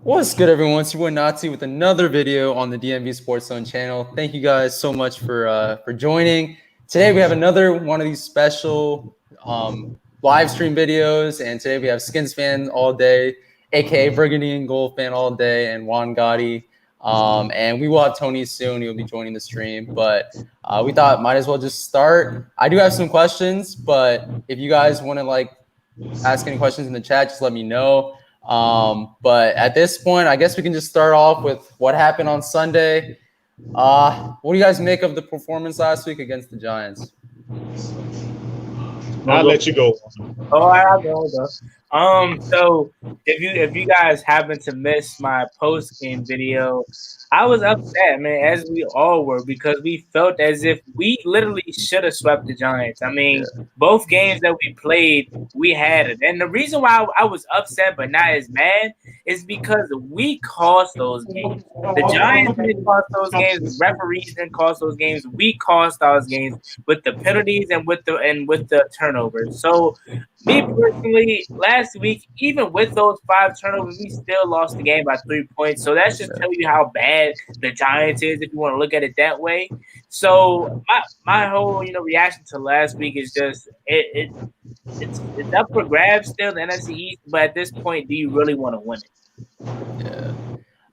What's good, everyone? It's your boy Nazi with another video on the DMV Sports Zone channel. Thank you guys so much for joining. Today we have another one of these special live stream videos, and today we have Skins fan all day, aka Burgundy and Gold fan all day, and Juan Gotti. And we will have Tony soon. He'll be joining the stream, but we thought might as well just start. I do have some questions, but if you guys want to ask any questions in the chat, just let me know. But at this point, I guess we can just start off with what happened on Sunday. What do you guys make of the performance last week against the Giants? I'll let you go. Oh, I'll go. So if you guys happen to miss my post game video, I was upset, man, as we all were, because we felt as if we literally should have swept the Giants. I mean, both games that we played, we had it. And the reason why I was upset but not as mad is because we cost those games. The Giants didn't cost those games, the referees didn't cost those games. We cost those games with the penalties and with the turnovers. So me personally, last week, even with those 5 turnovers, we still lost the game by 3 points. So that's just tell you how bad the Giants is, if you want to look at it that way. So my whole reaction to last week is just it's up for grabs still, the NFC East. But at this point, do you really want to win it? Yeah,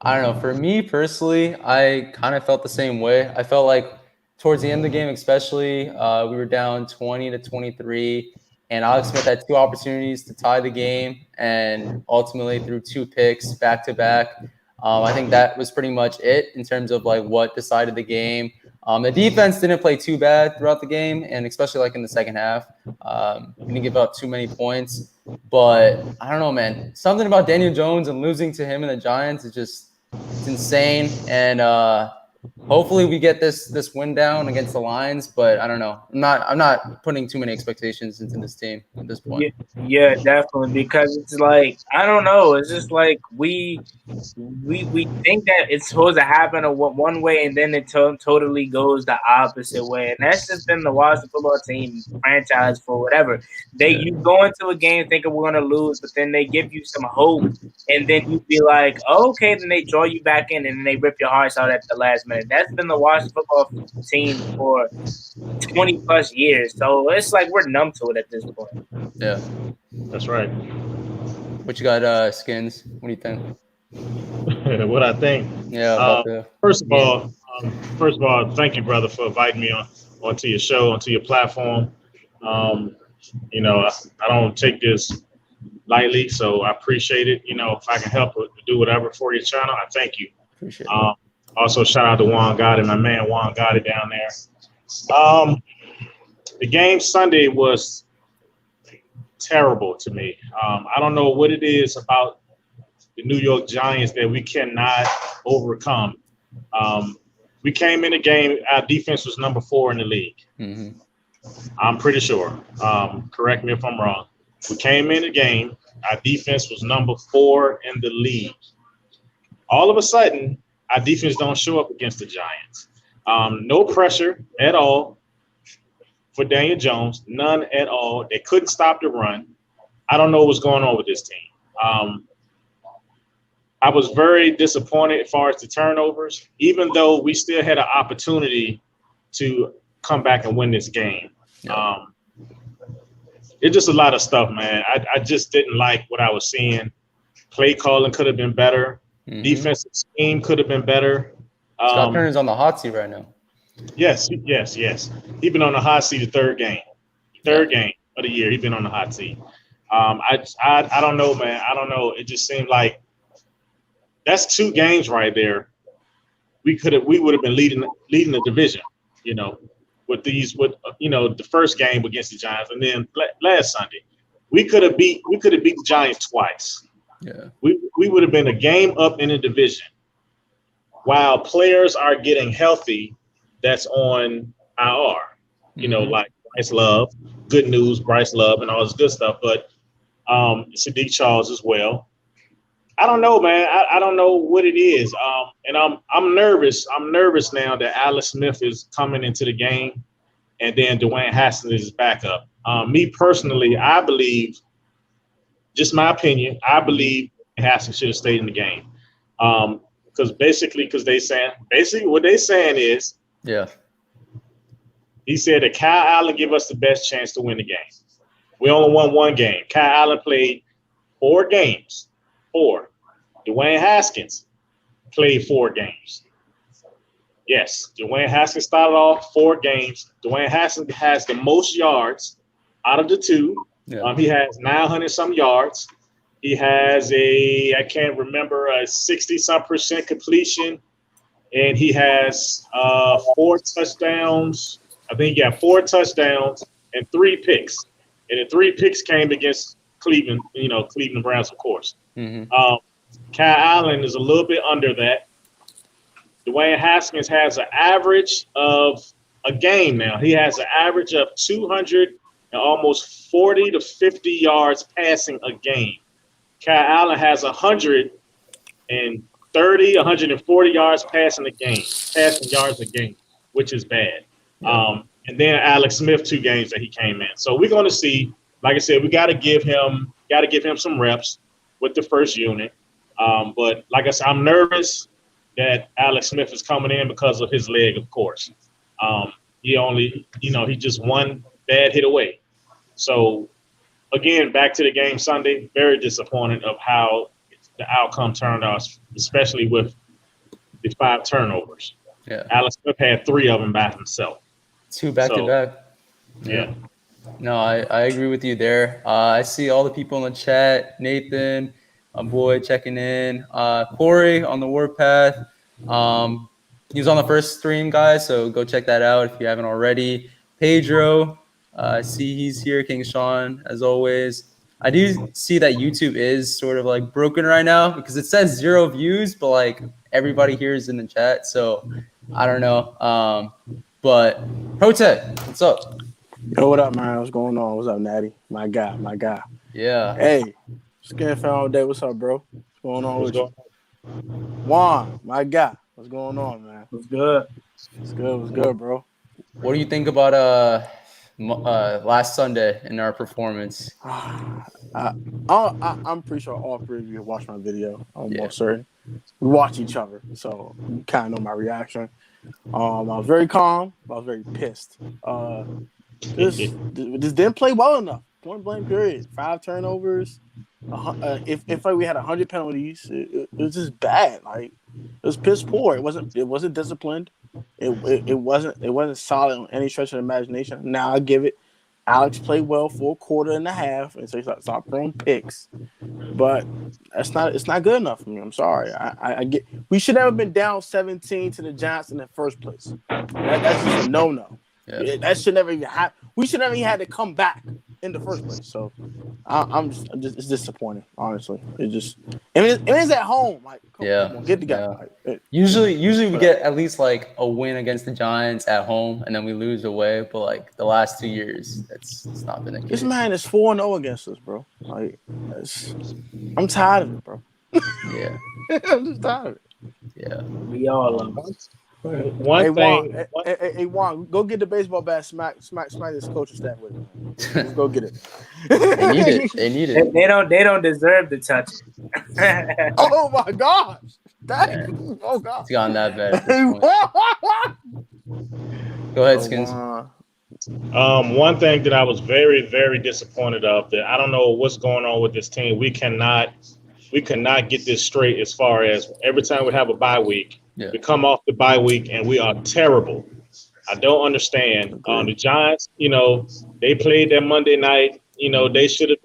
I don't know. For me personally, I kind of felt the same way. I felt like towards the end of the game, especially, we were down 20-23. And Alex Smith had 2 opportunities to tie the game, and ultimately threw 2 picks back to back. I think that was pretty much it in terms of what decided the game. The defense didn't play too bad throughout the game, and especially in the second half, we didn't give up too many points. But I don't know, man. Something about Daniel Jones and losing to him and the Giants is it's insane. And hopefully we get this win down against the Lions, but I don't know. I'm not putting too many expectations into this team at this point. Yeah, definitely, because it's I don't know. It's just we think that it's supposed to happen one way, and then it totally goes the opposite way, and that's just been the Washington football team franchise for whatever. You go into a game thinking we're gonna lose, but then they give you some hope, and then you be like, oh, okay, then they draw you back in, and then they rip your hearts out at the last minute. That's been the Washington football team for 20 plus years, so it's we're numb to it at this point. Yeah, that's right. What you got, Skins? What do you think? What I think? Yeah. First of all, thank you, brother, for inviting me onto your show, onto your platform. I don't take this lightly, so I appreciate it. If I can help do whatever for your channel, I thank you. Appreciate it. Also, shout out to Juan Gotti, my man Juan Gotti down there. The game Sunday was terrible to me. I don't know what it is about the New York Giants that we cannot overcome. We came in the game, our defense was number 4 in the league. Mm-hmm. I'm pretty sure. Correct me if I'm wrong. We came in the game, our defense was number 4 in the league. All of a sudden, our defense don't show up against the Giants. No pressure at all for Daniel Jones, none at all. They couldn't stop the run. I don't know what's going on with this team. I was very disappointed as far as the turnovers, even though we still had an opportunity to come back and win this game. It's just a lot of stuff, man. I just didn't like what I was seeing. Play calling could have been better. Mm-hmm. Defensive scheme could have been better. Scott Turner's on the hot seat right now. Yes. He's been on the hot seat the third game of the year. He's been on the hot seat. I don't know, man. I don't know. It just seemed like that's 2 games right there. We would have been leading the division, with the first game against the Giants, and then last Sunday, we could have beat the Giants twice. Yeah, we would have been a game up in the division. While players are getting healthy, that's on IR. Like Bryce Love, good news, Bryce Love, and all this good stuff. But Sadiq Charles as well. I don't know, man. I don't know what it is. And I'm nervous. I'm nervous now that Alex Smith is coming into the game, and then Dwayne Haskins is backup. Me personally, I believe, just my opinion, I believe Haskins should have stayed in the game. Because basically what they saying is, Yeah. he said that Kyle Allen give us the best chance to win the game. We only won one game. Kyle Allen played 4 games. 4. Dwayne Haskins played 4 games. Yes, Dwayne Haskins started off 4 games. Dwayne Haskins has the most yards out of the 2. Yeah. He has 900 some yards. He has a 60-some% completion, and he has 4 touchdowns. I think he got 4 touchdowns and 3 picks. And the 3 picks came against Cleveland, Cleveland Browns, of course. Mm-hmm. Kyle Allen is a little bit under that. Dwayne Haskins has an average of a game now. He has an average of 200 and almost 40 to 50 yards passing a game. Kyle Allen has 130, 140 yards passing yards a game, which is bad. And then Alex Smith 2 games that he came in. So we're going to see. Like I said, we got to give him some reps with the first unit. But like I said, I'm nervous that Alex Smith is coming in because of his leg, of course. He just one bad hit away. So again, back to the game Sunday, very disappointed of how the outcome turned out, especially with the 5 turnovers. Yeah. Alex Smith had 3 of them by himself. 2 back-to-back. Yeah. No, I agree with you there. I see all the people in the chat. Nathan, my boy, checking in. Corey on the Warpath. He was on the first stream, guys, so go check that out if you haven't already. Pedro, I see he's here. King Sean, as always. I do see that YouTube is sort of like broken right now because it says 0 views, but like everybody here is in the chat, so I don't know. But Protect, what's up? Yo, what up, man? What's going on? What's up, Natty? My guy. Yeah. Hey, Skin Fan all day. What's up, bro? What's going on with you? Juan, my guy. What's going on, man? What's good? What's good, bro? What do you think about last Sunday in our performance? I'm pretty sure all 3 of you watched my video. I'm almost certain. We watch each other, so you kind of know my reaction. I was very calm, but I was very pissed. This didn't play well enough. Point blank period. 5 turnovers. If we had 100 penalties, it was just bad. Like it was piss poor. It wasn't disciplined. It wasn't solid on any stretch of the imagination. Now I give it. Alex played well for a quarter and a half, and so he started throwing picks. But it's not good enough for me. I'm sorry. I get. We should never been down 17 to the Giants in the first place. That's just a no. Yeah. That should never even happen. We should never even had to come back in the first place. So I'm just it's disappointing, honestly. It's at home. Like, come on, get together. Yeah. Usually we get at least like a win against the Giants at home, and then we lose away. But like the last 2 years, it's not been the case. This man is 4-0 against us, bro. Like, I'm tired of it, bro. Yeah. I'm just tired of it. Yeah. We all love it. Hey Juan, go get the baseball bat. Smack this coaching staff with it. Let's go get it. They need it. They don't deserve to touch it. Oh my gosh! Oh god! It's gone that bad. Go ahead, Skins. One thing that I was very, very disappointed of, that I don't know what's going on with this team. We cannot get this straight as far as every time we have a bye week. Yeah. We come off the bye week and we are terrible. I don't understand. The Giants, they played that Monday night. They should have.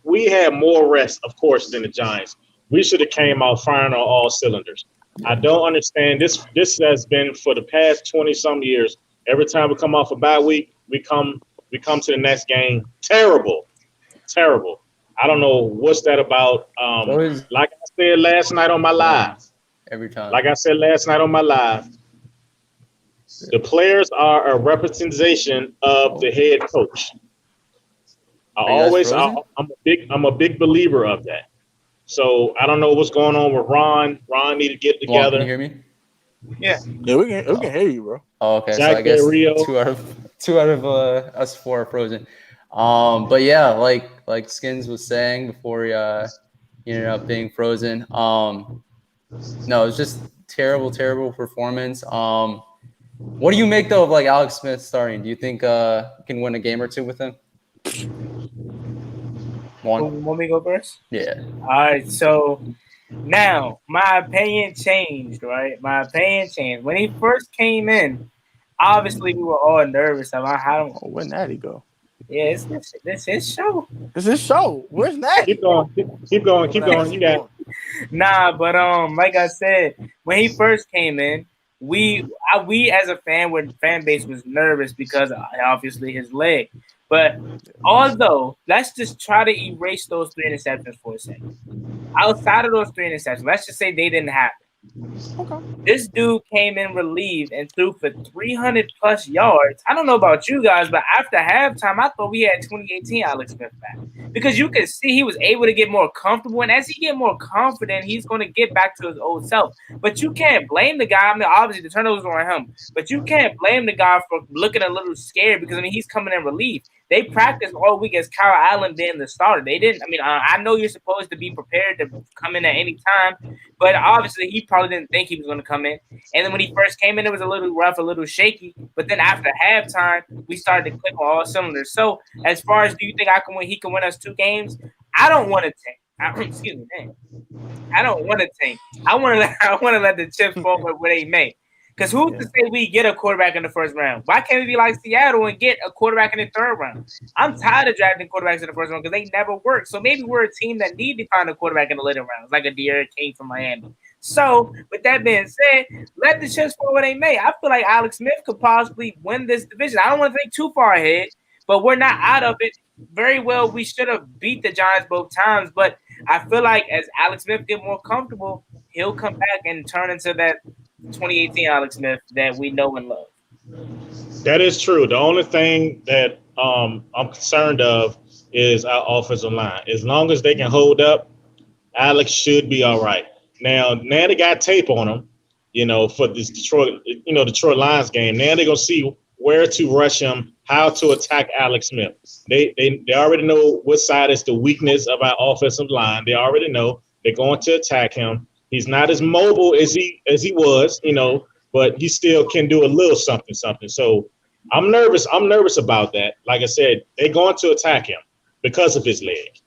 We had more rest, of course, than the Giants. We should have came out firing on all cylinders. I don't understand. This has been for the past 20-some years. Every time we come off a bye week, we come to the next game terrible. I don't know what's that about. Like I said last night on my live. Every time. Like I said last night on my live, the players are a representation of the head coach. I'm a big believer of that. So I don't know what's going on with Ron. Ron need to get together. Can you hear me? Yeah, we can hear you, bro. Oh, okay. Zach so I guess Rio. two out of us 4 are frozen. But yeah, like Skins was saying before He ended up being frozen. No, it was just terrible performance. What do you make though of like Alex Smith starting? Do you think you can win a game or two with him? One. Want me to go first? Yeah. All right. So now my opinion changed. Right, my opinion changed when he first came in. Obviously, we were all nervous about how. Oh, where'd Natty go? Yeah, it's this his show. It's his show. Where's Natty? Keep going. Keep going. Keep going. You got it. Nah, but like I said, when he first came in, we as a fan base was nervous because obviously his leg. But although, let's just try to erase those 3 interceptions for a second. Outside of those 3 interceptions, let's just say they didn't happen. Okay. This dude came in relieved and threw for 300 plus yards. I don't know about you guys, but after halftime, I thought we had 2018 Alex Smith back because you could see he was able to get more comfortable. And as he get more confident, he's going to get back to his old self. But you can't blame the guy. I mean, obviously the turnovers were on him, but you can't blame the guy for looking a little scared because I mean he's coming in relief. They practiced all week as Kyle Allen being the starter. They didn't. I mean, I know you're supposed to be prepared to come in at any time, but obviously he probably didn't think he was going to come in. And then when he first came in, it was a little rough, a little shaky. But then after halftime, we started to click on all cylinders. So as far as do you think he can win us 2 games? I don't want to tank. Excuse me, man. I don't want to tank. I want to let the chips fall where they may. Because who's to say we get a quarterback in the first round? Why can't we be like Seattle and get a quarterback in the 3rd round? I'm tired of drafting quarterbacks in the 1st round because they never work. So maybe we're a team that need to find a quarterback in the later rounds, like a De'Aaron King from Miami. So with that being said, let the chips fall where they may. I feel like Alex Smith could possibly win this division. I don't want to think too far ahead, but we're not out of it. Very well, we should have beat the Giants both times, but I feel like as Alex Smith get more comfortable, he'll come back and turn into that 2018 Alex Smith that we know and love. That is true. The only thing that I'm concerned of is our offensive line. As long as they can hold up, Alex should be all right. Now they got tape on him, for this Detroit Lions game. Now they're gonna see where to rush him, how to attack Alex Smith. They already know what side is the weakness of our offensive line. They already know they're going to attack him. He's not as mobile as he was, but he still can do a little something. So I'm nervous. I'm nervous about that. Like I said, they're going to attack him because of his leg,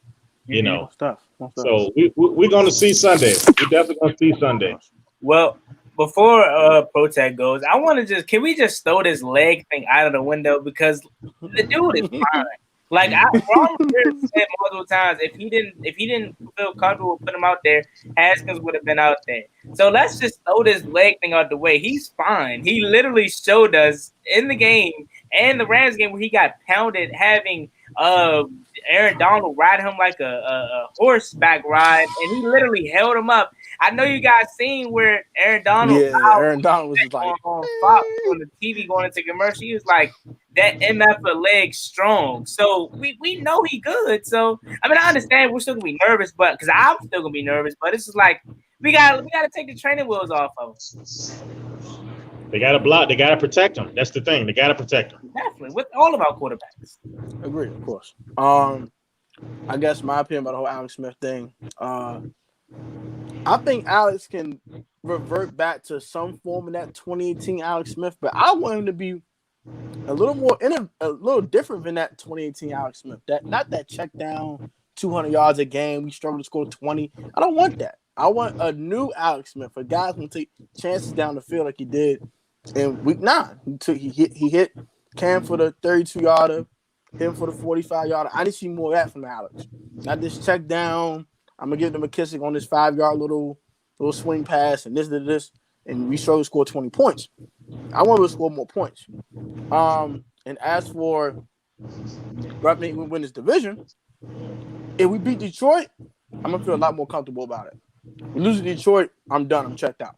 Stuff. So we're going to see Sunday. We're definitely going to see Sunday. Well, before Protect goes, I want to can we just throw this leg thing out of the window because the dude is fine. Like Ron said multiple times, if he didn't feel comfortable putting him out there, Haskins would have been out there. So let's just throw this leg thing out the way. He's fine. He literally showed us in the game and the Rams game where he got pounded, having Aaron Donald ride him like a horseback ride, and he literally held him up. I know you guys seen where Aaron Donald was like on Fox on the TV going into commercial. He was like, that MF leg strong. So we know he good. So I mean I understand we're still gonna be nervous, but because I'm still gonna be nervous, but it's just like we gotta take the training wheels off of him. They gotta block, they gotta protect him. That's the thing. They gotta protect him. Definitely with all of our quarterbacks. Agree, of course. I guess my opinion about the whole Alex Smith thing. I think Alex can revert back to some form of that 2018 Alex Smith, but I want him to be a little different than that 2018 Alex Smith. Not that check down 200 yards a game. We struggle to score 20. I don't want that. I want a new Alex Smith. A guy who can take chances down the field like he did in week 9. He hit Cam for the 32-yarder, him for the 45-yarder. I need to see more of that from Alex. Not this check down. I'm gonna give them a McKissick on this 5-yard little swing pass and this, and we struggle to score 20 points. I want to score more points. And as for I think we win this division, if we beat Detroit, I'm gonna feel a lot more comfortable about it. We lose to Detroit, I'm done. I'm checked out.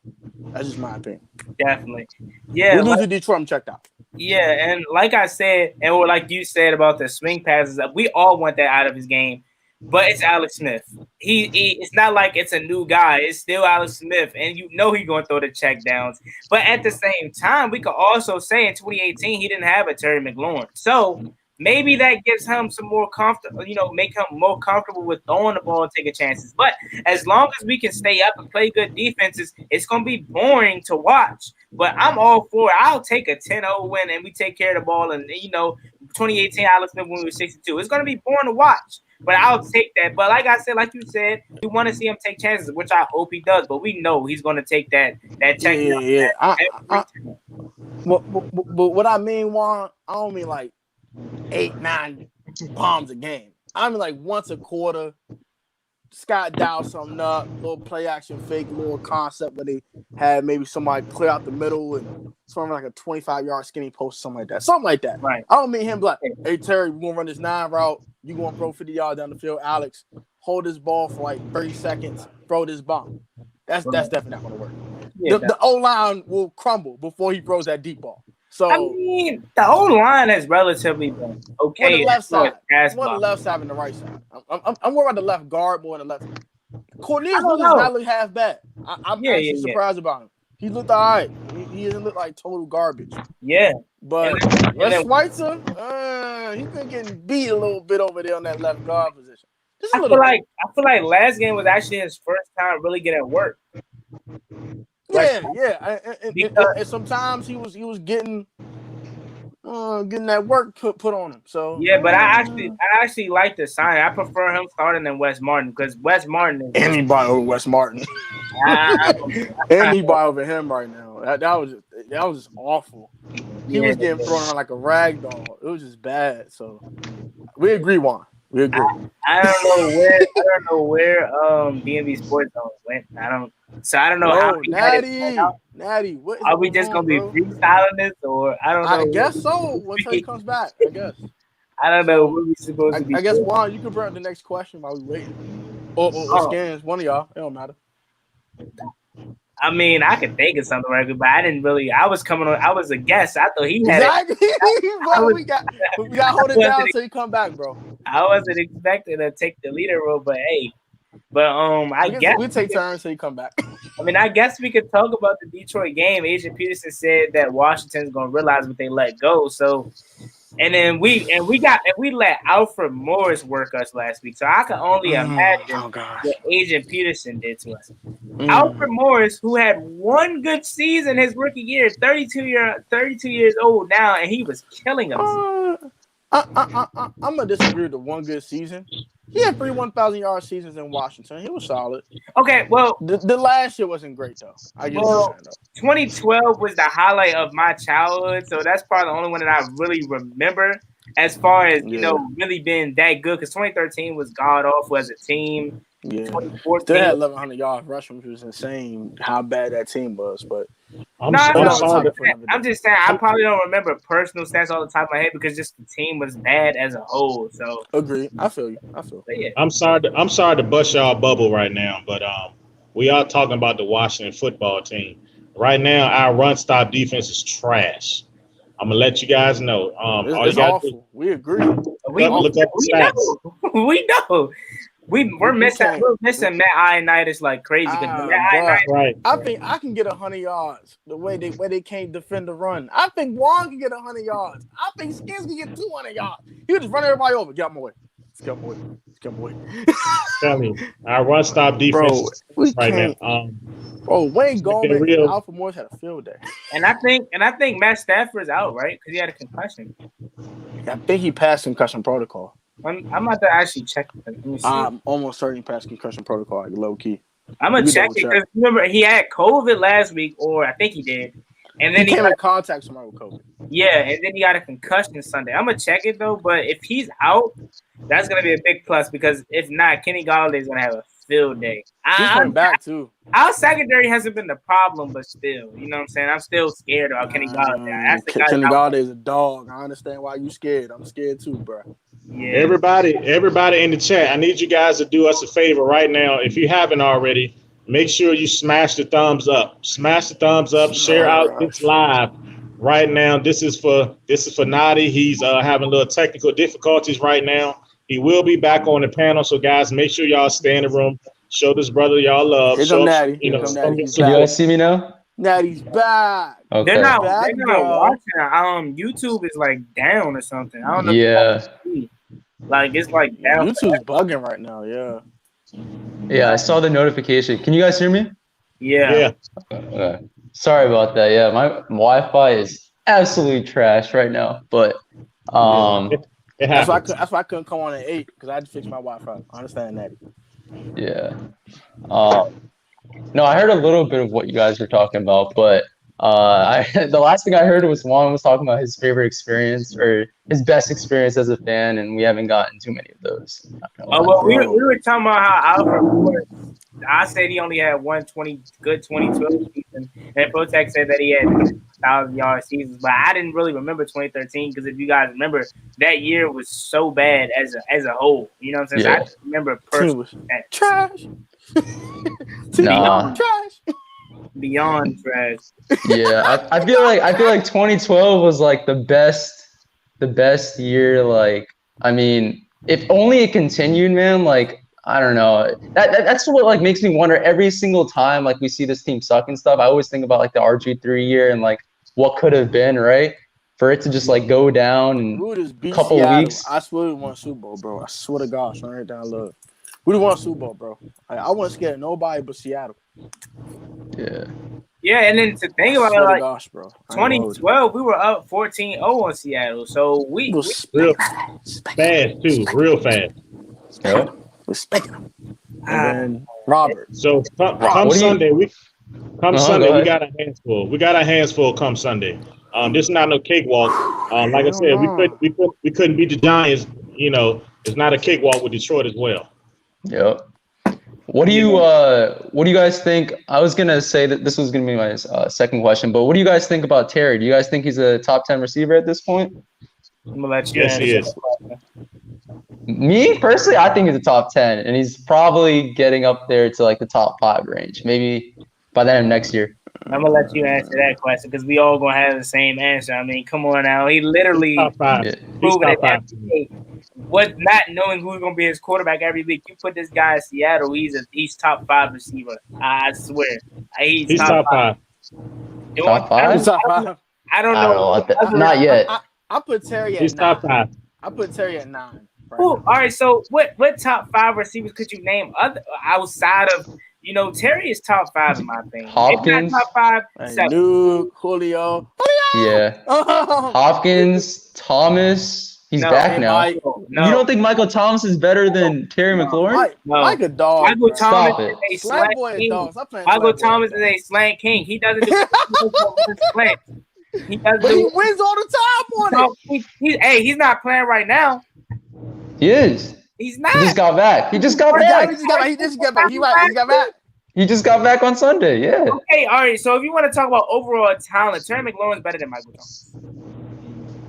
That's just my opinion. Definitely. Yeah. We lose to Detroit, I'm checked out. Yeah, and like I said, and like you said about the swing passes, we all want that out of his game. But it's Alex Smith. It's not like it's a new guy. It's still Alex Smith, and he's going to throw the check downs. But at the same time, we could also say in 2018 he didn't have a Terry McLaurin. So maybe that gives him some more comfortable, make him more comfortable with throwing the ball and taking chances. But as long as we can stay up and play good defenses, it's going to be boring to watch. But I'm all for it. I'll take a 10-0 win and we take care of the ball. And, 2018, Alex Smith when we were 62. It's going to be boring to watch, but I'll take that. But like I said, like you said, we want to see him take chances, which I hope he does. But we know he's going to take that check. Yeah. But what I mean, Juan, I don't mean like 8-9 bombs a game. I mean like once a quarter. Scott dial something up, little play action fake, little concept where they had maybe somebody clear out the middle and something like a 25-yard skinny post, something like that. Something like that. Right. I don't mean him like, hey Terry, we're gonna run this 9 route. You gonna throw 50 yards down the field, Alex. Hold this ball for like 30 seconds, throw this bomb. That's definitely not gonna work. Yeah, the O-line will crumble before he throws that deep ball. So I mean, the O-line has relatively been okay. On the left side. More on the left side and the right side. I'm worried about the left guard more than the left. Cornelius does know. not look half bad. I'm actually surprised about him. He looked all right. He doesn't look like total garbage. Yeah. But Les Schweitzer, he's been getting beat a little bit over there on that left guard position. I feel like last game was actually his first time really getting work. Yeah. And sometimes he was getting that work put on him. So yeah, but I actually like the sign. I prefer him starting than Wes Martin because Wes Martin is anybody over Wes Martin. Anybody over him right now. That was just awful. He was getting thrown around like a rag doll. It was just bad. So we agree, Juan. We agree. I don't know where DMV Sports Zone went. I don't know how we Natty, what are we just gonna be freestyling this, or I don't know? I guess so. Once he comes back, I guess. I don't know what we supposed to be. I guess Juan, you can bring up the next question while we wait. Or Scans, one of y'all. It don't matter. I mean, I could think of something right quick, but I didn't really. I was a guest. I thought he had exactly. We got to hold it down until you come back, bro. I wasn't expecting to take the leader role, but hey. But I guess we take turns until you come back. I mean, I guess we could talk about the Detroit game. Agent Peterson said that Washington's gonna realize what they let go. So, and then we let Alfred Morris work us last week. So I can only imagine what Agent Peterson did to us. Alfred Morris, who had one good season his rookie year, 32 years old now, and he was killing us. I'm gonna disagree with the one good season. He had 3 1,000-yard seasons in Washington. He was solid. Okay, well, the last year wasn't great though. 2012 was the highlight of my childhood, so that's probably the only one that I really remember as far as really being that good. Because 2013 was god awful as a team. Yeah, 2014 still had 1,100 yards rushing, which was insane. How bad that team was, but I'm just saying I probably don't remember personal stats all the top of my head because just the team was bad as a whole. So agree. I feel you. Yeah. I'm sorry to bust y'all bubble right now, but we are talking about the Washington football team. Right now, our run stop defense is trash. I'm gonna let you guys know. It's awful. We agree. Look up the stats. We know. We're missing Matt Ioannidis like crazy. Right. I think I can get 100 yards the way they can't defend the run. I think Juan can get 100 yards. I think Skins can get 200 yards. He'll just run everybody over. Get my way. Tell me, our run stop defense right now. Wayne Goldman and Alfred Morris had a field day. And I think Matt Stafford's out, right? Because he had a concussion. I think he passed concussion protocol. I'm about to actually check. Let me see. I'm almost certain he passed concussion protocol, like low key. I'm gonna check it because remember he had COVID last week, or I think he did, and then he came in contact with somebody with COVID. Yeah, and then he got a concussion Sunday. I'm gonna check it though, but if he's out, that's gonna be a big plus because if not, Kenny Golladay is gonna have a field day. He's coming back too. Our secondary hasn't been the problem, but still, you know what I'm saying? I'm still scared about Kenny Golladay. Kenny Golladay is a dog. I understand why you scared. I'm scared too, bro. Yeah. Everybody in the chat, I need you guys to do us a favor right now. If you haven't already, make sure you smash the thumbs up. Smash the thumbs up. Share out this live right now. This is for Nadi. He's having a little technical difficulties right now. He will be back on the panel. So guys, make sure y'all stay in the room. Show this brother y'all love. Can you guys see me now? Natty's back. Okay. They're not Back, bro. watching. YouTube is like down or something. I don't know. Yeah. Like it's like down. YouTube's bugging right now. Yeah. Yeah, I saw the notification. Can you guys hear me? Yeah. Okay. Sorry about that. Yeah, my Wi-Fi is absolutely trash right now. But It That's happens. why I couldn't come on at 8 because I had to fix my Wi-Fi. I understand that. yeah. No, I heard a little bit of what you guys were talking about, but the last thing I heard was Juan was talking about his favorite experience or his best experience as a fan, and we haven't gotten too many of those. Oh well, we were talking about how Alfred. I said he only had 2012 season, and Protect said that he had 1,000-yard seasons. But I didn't really remember 2013 because if you guys remember, that year was so bad as a whole. You know what I'm saying? Yeah. So I just remember Team was personally trash. Nah. Trash. beyond trash. Yeah, I feel like 2012 was like the best year. Like, I mean, if only it continued, man. Like, I don't know. That's what like makes me wonder every single time like we see this team suck and stuff. I always think about like the RG3 year and like what could have been, right? For it to just like go down in a couple Seattle. weeks. I swear we won a Super Bowl, bro. I swear to God, son, right down love. We won a Super Bowl, bro. I wasn't scared of nobody but Seattle. Yeah, and then to think about it, like gosh, bro. 2012, we were up 14-0 on Seattle, so we real fast too, real fast. Yeah. Respect him. And then Robert. So come Sunday, we got a hands full. We got our hands full come Sunday. This is not no cakewalk. Like I said, we couldn't beat the Giants. You know, it's not a cakewalk with Detroit as well. Yep. What do you guys think? I was gonna say that this was gonna be my second question, but what do you guys think about Terry? Do you guys think he's a top 10 receiver at this point? I'm gonna let you Yes, he is. Me personally, I think he's a top 10, and he's probably getting up there to like the top 5 range, maybe by the end of next year. I'm gonna let you answer that question because we all gonna have the same answer. I mean, come on now, he literally Top 5. proven it Top 5. every day. What not knowing who's gonna be his quarterback every week? You put this guy in Seattle, he's top 5 receiver. I swear, he's top 5. Top 5? Top 5. I don't know. Not yet. I put Terry at He's 9. top 5. I put Terry at 9. Right All right, so what top 5 receivers could you name outside of Terry is top 5 in my opinion. Hopkins, top 5. Luke, Julio. Yeah. Hopkins, Thomas. He's back now. No. You don't think Michael Thomas is better than Terry McLaurin? Mike a dog. Michael Thomas Stop it. is a slant king. Michael Thomas is a slant king. He doesn't do slant. He doesn't But he wins all the time on it. He's not playing right now. He is. He's not. He just got back. He just got back. He just got back. He got back. He just got back on Sunday. Yeah. Okay, all right. So if you want to talk about overall talent, Terry McLaurin's better than Michael Thomas.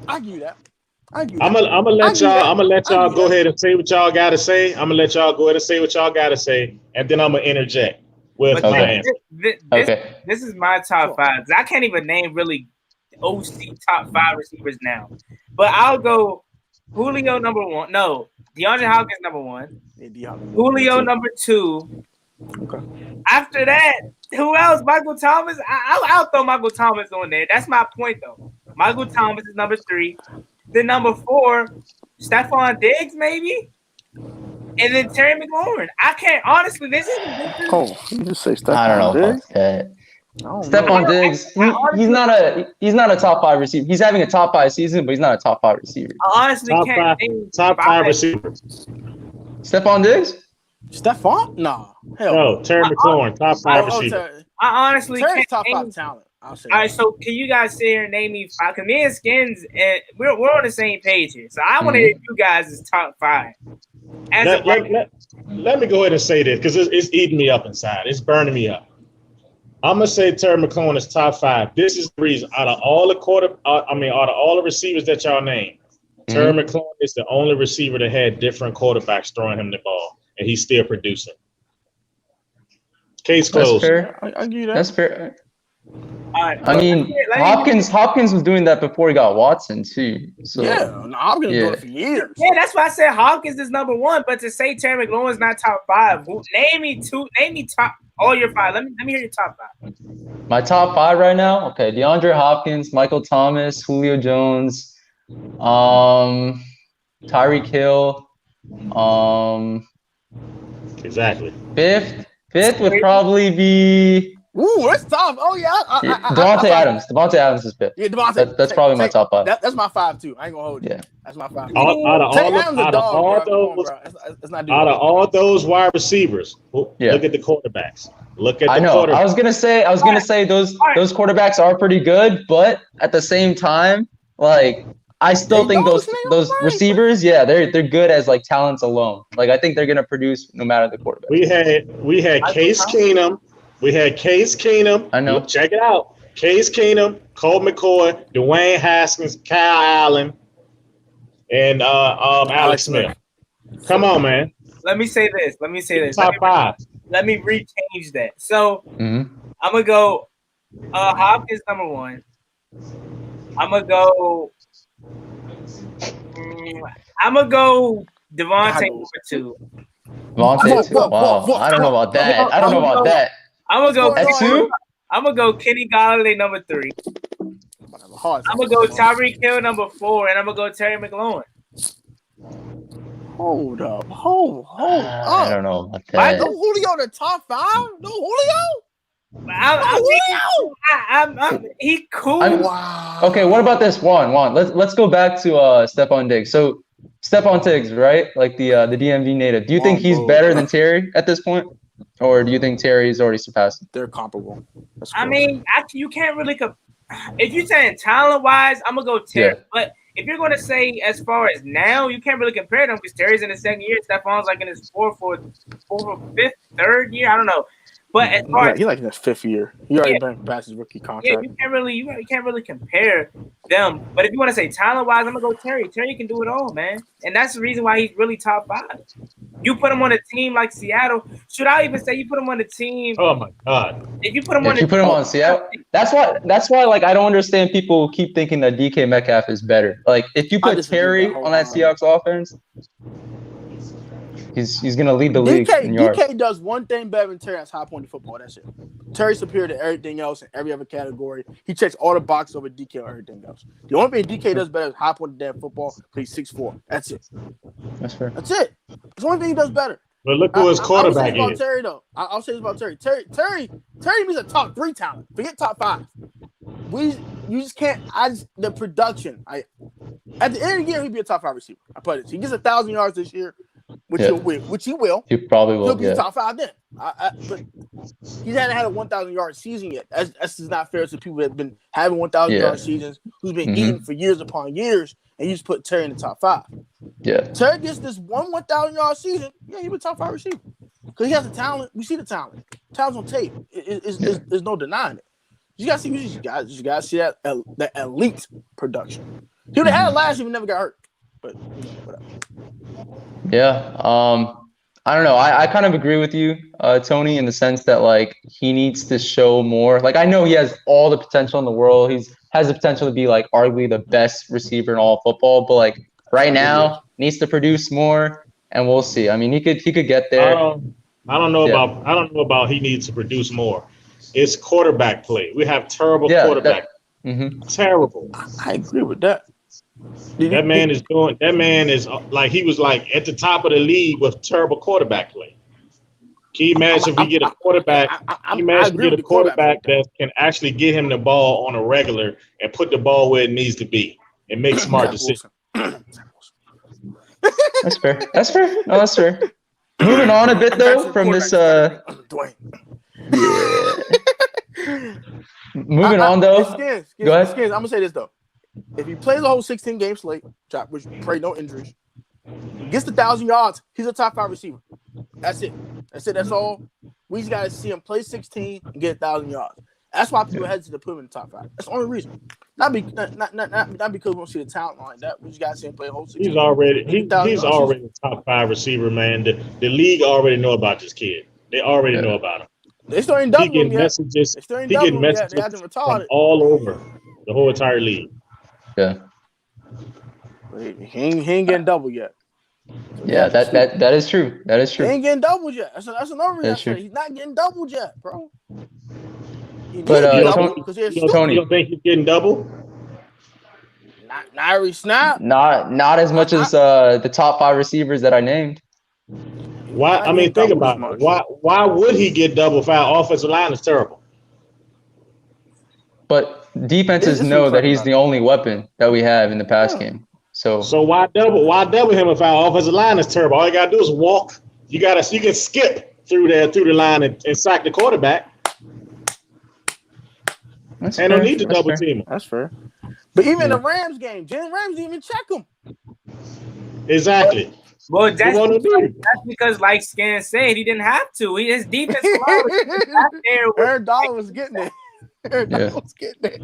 I give you that. I'm gonna let y'all go ahead and say what y'all gotta say. I'm gonna let y'all go ahead and say what y'all gotta say, and then I'm gonna interject with my answer. This is my top 5. I can't even name really OC top 5 receivers now, but I'll go Julio number 1. No, DeAndre Hopkins number 1. Julio number 2. Okay. After that, who else? Michael Thomas. I'll throw Michael Thomas on there. That's my point, though. Michael Thomas is number 3. Then number 4, Stephon Diggs, maybe. And then Terry McLaurin. I can't honestly. This is. You just say Stephon. I don't know about that. Stephon Diggs. He's not a top 5 receiver. He's having a top 5 season, but he's not a top 5 receiver. I honestly can't. Top 5 receivers. Stephon Diggs. Stephon? No. Hell no. Terry McLaurin, top 5 receiver. I honestly Terry's can't. Top 5 talent. All right, so can you guys sit here and name me 5? Because me and Skins, we're on the same page here. So I want to hear you guys' top 5. Let me go ahead and say this because it's eating me up inside. It's burning me up. I'm gonna say Terry McLaurin is top 5. This is the reason. Out of all the receivers that y'all named, Terry McLaurin is the only receiver that had different quarterbacks throwing him the ball, and he's still producing. Case closed. That's fair. I give you that. That's fair. All right. I mean, Hopkins was doing that before he got Watson too. So Yeah, no, I'm gonna do it for years. Yeah, that's why I said Hopkins is number one. But to say Terry McLaurin's not top five, name me top all your five. Let me hear your top five. My top five right now. Okay, DeAndre Hopkins, Michael Thomas, Julio Jones, Tyreek Hill. Exactly. Fifth would probably be. Ooh, it's tough. Oh yeah, Devontae Adams. Devontae Adams is fifth. Yeah, Devontae. That's probably my top five. That's my five too. I ain't gonna hold you. Yeah, that's my five. Out of all those wide receivers, look at the quarterbacks. Look at the quarterbacks. I was gonna say those quarterbacks are pretty good, but at the same time, like I still think those receivers, they're good as like talents alone. Like I think they're gonna produce no matter the quarterback. We had Case Keenum. I know. Check it out. Case Keenum, Colt McCoy, Dwayne Haskins, Kyle Allen, and Alex Smith. Come on, man. Let me say this. Top five. Let me rechange that. So I'm gonna go Hopkins number one. I'm gonna go Devontae number two. Devontae, wow. I don't know about that. I'm gonna go at two. I'm gonna go Kenny Golladay number three. I'm gonna go Tyreek Hill number four, and I'm gonna go Terry McLaurin. Hold up. I don't know about that. No Julio in the top five? No Julio? He cool. Wow. Okay, what about this one? Let's go back to Stephon Diggs. So Stephon Diggs, right? Like the DMV native. Do you think he's better than Terry at this point? Or do you think Terry's already surpassed him? They're comparable. I mean, actually, you can't really if you're saying talent-wise, I'm going to go Terry. Yeah. But if you're going to say as far as now, you can't really compare them because Terry's in his second year. Stephon's like in his fourth, fifth, third year. I don't know. But as far as he's like in his fifth year, he already been past his rookie contract. Yeah, you can't really compare them. But if you want to say talent wise, I'm gonna go Terry. Terry can do it all, man, and that's the reason why he's really top five. You put him on a team like Seattle. Should I even say you put him on the team? Oh my God! If you put him on Seattle, that's why. Like I don't understand people keep thinking that DK Metcalf is better. Like if you put Terry on that Seahawks offense. He's gonna lead the league in yards. DK does one thing better than Terry. That's high point in football. That's it. Terry's superior to everything else in every other category. He checks all the boxes over DK or everything else. The only thing DK does better is high point in damn football. He's 6'4". That's it. That's fair. That's it. It's the only thing he does better. But look who his quarterback is. About Terry though. I'll say this about Terry. Terry means a top 3 talent. Forget top 5. You just can't. The production. At the end of the year, he'd be a top 5 receiver. I put it. He gets 1,000 yards this year. Which he will. He probably will. He'll be top 5 then. But he hasn't had a 1,000 yard season yet. That's just not fair to people that have been having 1,000 yard seasons, who's been eating for years upon years, and you just put Terry in the top 5. Yeah. Terry gets this 1,000 yard season. Yeah, he'll be top 5 receiver because he has the talent. We see the talent. Talent's on tape. There's no denying it. You gotta see. You gotta see that elite production. He would have had it last year if he never got hurt. But whatever. Yeah. I don't know. I kind of agree with you, Tony, in the sense that like he needs to show more. Like I know he has all the potential in the world. Has the potential to be like arguably the best receiver in all of football, but like right now needs to produce more, and we'll see. I mean, he could get there. I don't know about he needs to produce more. It's quarterback play. We have terrible quarterback. Terrible. I agree with that. That man is like he was like at the top of the league with terrible quarterback play. Can you imagine if we get a quarterback? Can you imagine get a quarterback that can actually get him the ball on a regular and put the ball where it needs to be and make smart decisions? That's fair. No, that's fair. Moving on a bit though from this. Moving on though. Go ahead. I'm gonna say this though. If he plays the whole 16 game slate, which pray no injuries, gets the 1,000 yards, he's a top 5 receiver. That's it. That's all. We just gotta see him play 16 and get 1,000 yards. That's why people hesitate to put him in the top 5. That's the only reason. Not because we don't see the talent like that. We just gotta see him play the whole 16. He's already a top 5 receiver, man. The league already know about this kid. They already know about him. They still ain't He double getting him yet. messages. They still ain't He double getting him yet. messages They haven't from retarded. all over the whole entire league. Yeah. He ain't getting double yet. So Yeah, that is true. That is He true. ain't getting doubled yet. That's another reason I That's said true. he's not getting doubled yet, bro. He But, needs to be You don't, doubled Tony- because they're you don't, stupid. you don't think he's getting double? Not every snap. Not as much as the top 5 receivers that I named. Why? I mean, think about it. Why would he get double if our offensive line is terrible? But defenses It's know that incredible. he's the only weapon that we have in the pass game. So why double him if our offensive line is terrible? All you gotta do is walk. You can skip through the line and sack the quarterback. that's and fair. no need to That's double fair. team him. That's fair. But even Yeah. the Rams game, Jalen Rams didn't even check him. Exactly. Well, that's He won't because, like Scan said, he didn't have to. His defense was out there. Aaron Donald was getting it. Aaron Donald was getting it.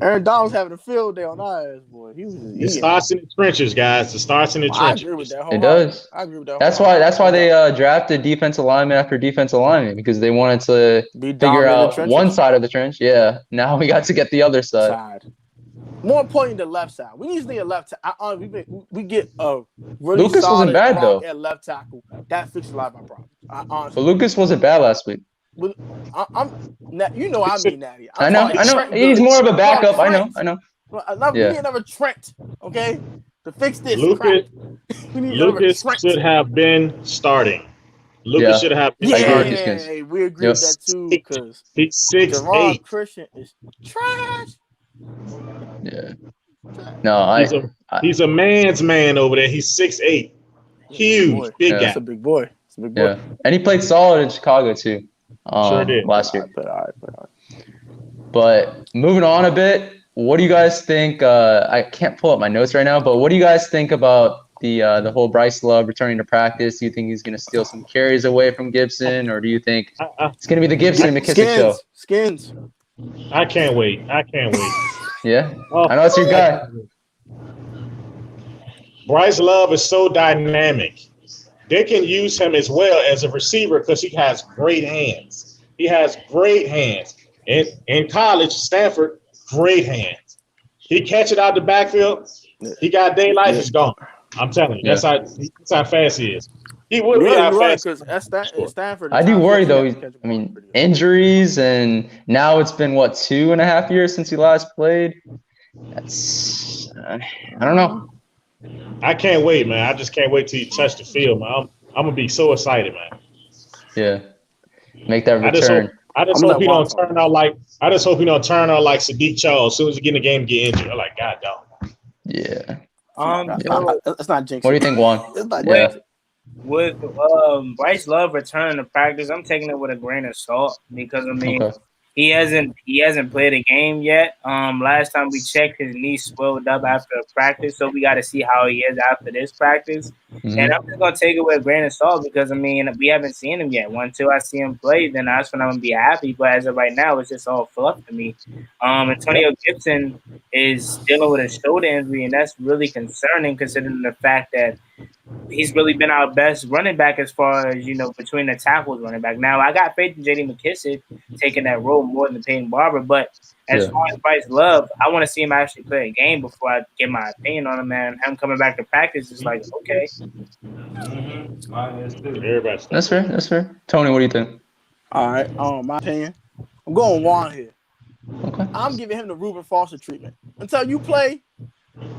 Aaron Donald was having a field day on our ass, boy. He was just It eating. starts in the trenches, guys. It starts in the I trenches. agree with that. It does. I agree with that. That's why they drafted defensive lineman after defensive lineman, because they wanted to Be figure dominant in out trenches. one side of the trench. Yeah. Now we got to get the other side. More important, the left side. We need to need a left tackle. We get a really Lucas solid wasn't bad, rock though. at left tackle. That fixes a lot of my problems. But Lucas wasn't bad last week. I'm you know I mean Natty. I know. He's more of a backup. I know. We need another Trent, okay, to fix this. Lucas Trent. should have been starting. Lucas should have been starting. Yeah, we agree with that too, because he's Gerard 6'8". Christian is trash. Yeah. No, he's a man's man over there. He's 6'8". Huge, big guy. That's a big boy. It's a big boy. Yeah. And he played solid in Chicago too. Sure did. Last year. All right. But moving on a bit, what do you guys think? I can't pull up my notes right now, but what do you guys think about the whole Bryce Love returning to practice? Do you think he's going to steal some carries away from Gibson, or do you think it's going to be the Gibson and McKissick show? Skins. I can't wait. Yeah, I know it's your guy. Bryce Love is so dynamic. They can use him as well as a receiver because he has great hands. In college, Stanford, great hands. He catch it out the backfield. He got daylight. He's gone. I'm telling you, that's how fast he is. He would be how fast. Because at Stanford, I do worry though. I mean, injuries, and now it's been 2.5 years since he last played. That's I don't know. I can't wait, man. I just can't wait till he touch the field, man. I'm gonna be so excited, man. Yeah, make that return. I just hope he don't turn out like Sadiq Charles. As soon as he get in the game, get injured. I'm like, God, dog. Yeah. It's not jinx. What do you think, Juan? It's not jinx. With Bryce Love returning to practice, I'm taking it with a grain of salt because he hasn't played a game yet. Last time we checked, his knee swelled up after a practice, so we got to see how he is after this practice. Mm-hmm. And I'm just gonna take it with a grain of salt because we haven't seen him yet. Until I see him play, then that's when I'm gonna be happy. But as of right now, it's just all fluff to me. Antonio Gibson is dealing with a shoulder injury, and that's really concerning considering the fact that he's really been our best running back as far as, between the tackles running back. Now, I got faith in J.D. McKissick taking that role more than Peyton Barber, but as far as Bryce Love, I want to see him actually play a game before I get my opinion on him, man. Him coming back to practice is like, okay. That's fair. Tony, what do you think? All right, my opinion. I'm going Juan here. Okay. I'm giving him the Reuben Foster treatment. Until you play,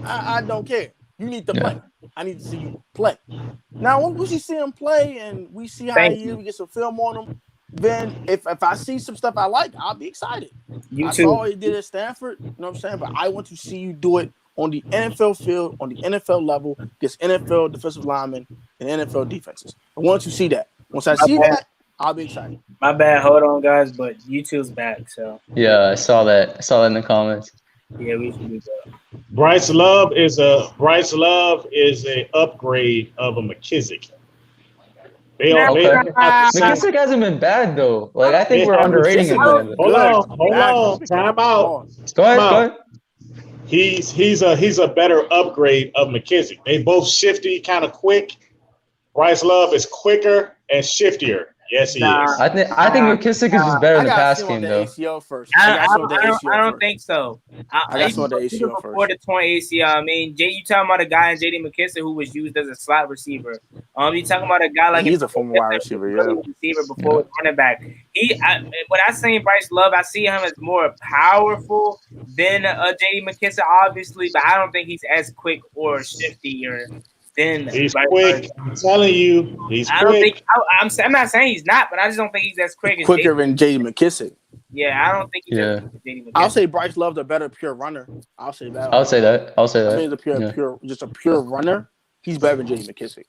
I don't care. You need to play. I need to see you play. Now, once we see him play and we see how he is, we get some film on him, then if I see some stuff I like, I'll be excited. I saw what he did at Stanford, you know what I'm saying? But I want to see you do it on the NFL field, on the NFL level, against NFL defensive linemen and NFL defenses. I want to see that. Once I see that, I'll be excited. My bad. Hold on, guys, but YouTube's back, so. Yeah, I saw that in the comments. Yeah, we should do that. Bryce Love is a upgrade of a McKissick. McKissick hasn't been bad though. Like, I think we're underrating him. Hold on. Time out. Go ahead. He's a better upgrade of McKissick. They both shifty, kind of quick. Bryce Love is quicker and shiftier. Yes, he Nah. is. I think McKissick is just better I in the gotta pass see him game on the though. ACL first. I ACL don't first. think so. I got some of the Even ACL before first. the torn ACL, I mean, you talking about a guy in J.D. McKissick who was used as a slot receiver. You talking about a guy like He's a former wide receiver, yeah. receiver before with running back. When I say Bryce Love, I see him as more powerful than J.D. McKissick, obviously, but I don't think he's as quick or shifty than He's Bryce quick. Love. I'm telling you, he's I don't quick. think I'm not saying he's not, but I just don't think he's as quick as Quicker than J.D. McKissick. Yeah, I don't think he's Yeah. as quick as J.D. McKissick. I'll say Bryce Love's a better pure runner. I'll say that. I'll say that. I think he's a pure runner. He's better than J.D. McKissick.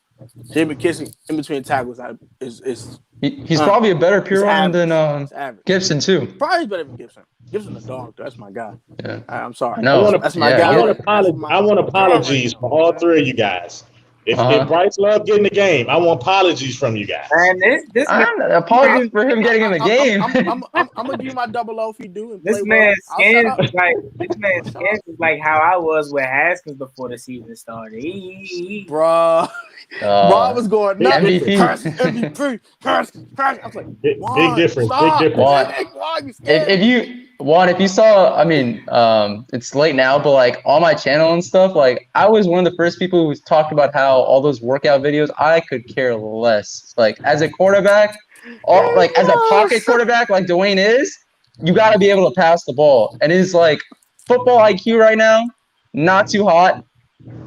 J.D. McKissick in between tackles is He's probably a better pure runner than Gibson too. Probably better than Gibson. Gibson a dog. That's my guy. Yeah. I'm sorry. No, that's my guy. I want apologies for all three of you guys. If Bryce Love get in the game, I want apologies from you guys. And this apologies for him getting in the game. I'm gonna give you my double O if you do. And this man's skin is like how I was with Haskins before the season started. Bruh. Bob was going nuts. MVP. I was like, big difference. If you saw, I mean, it's late now, but like on my channel and stuff, like I was one of the first people who talked about how all those workout videos, I could care less. Like as a quarterback, as a pocket quarterback, like Dwayne is, you got to be able to pass the ball. And it's like football IQ right now, not too hot.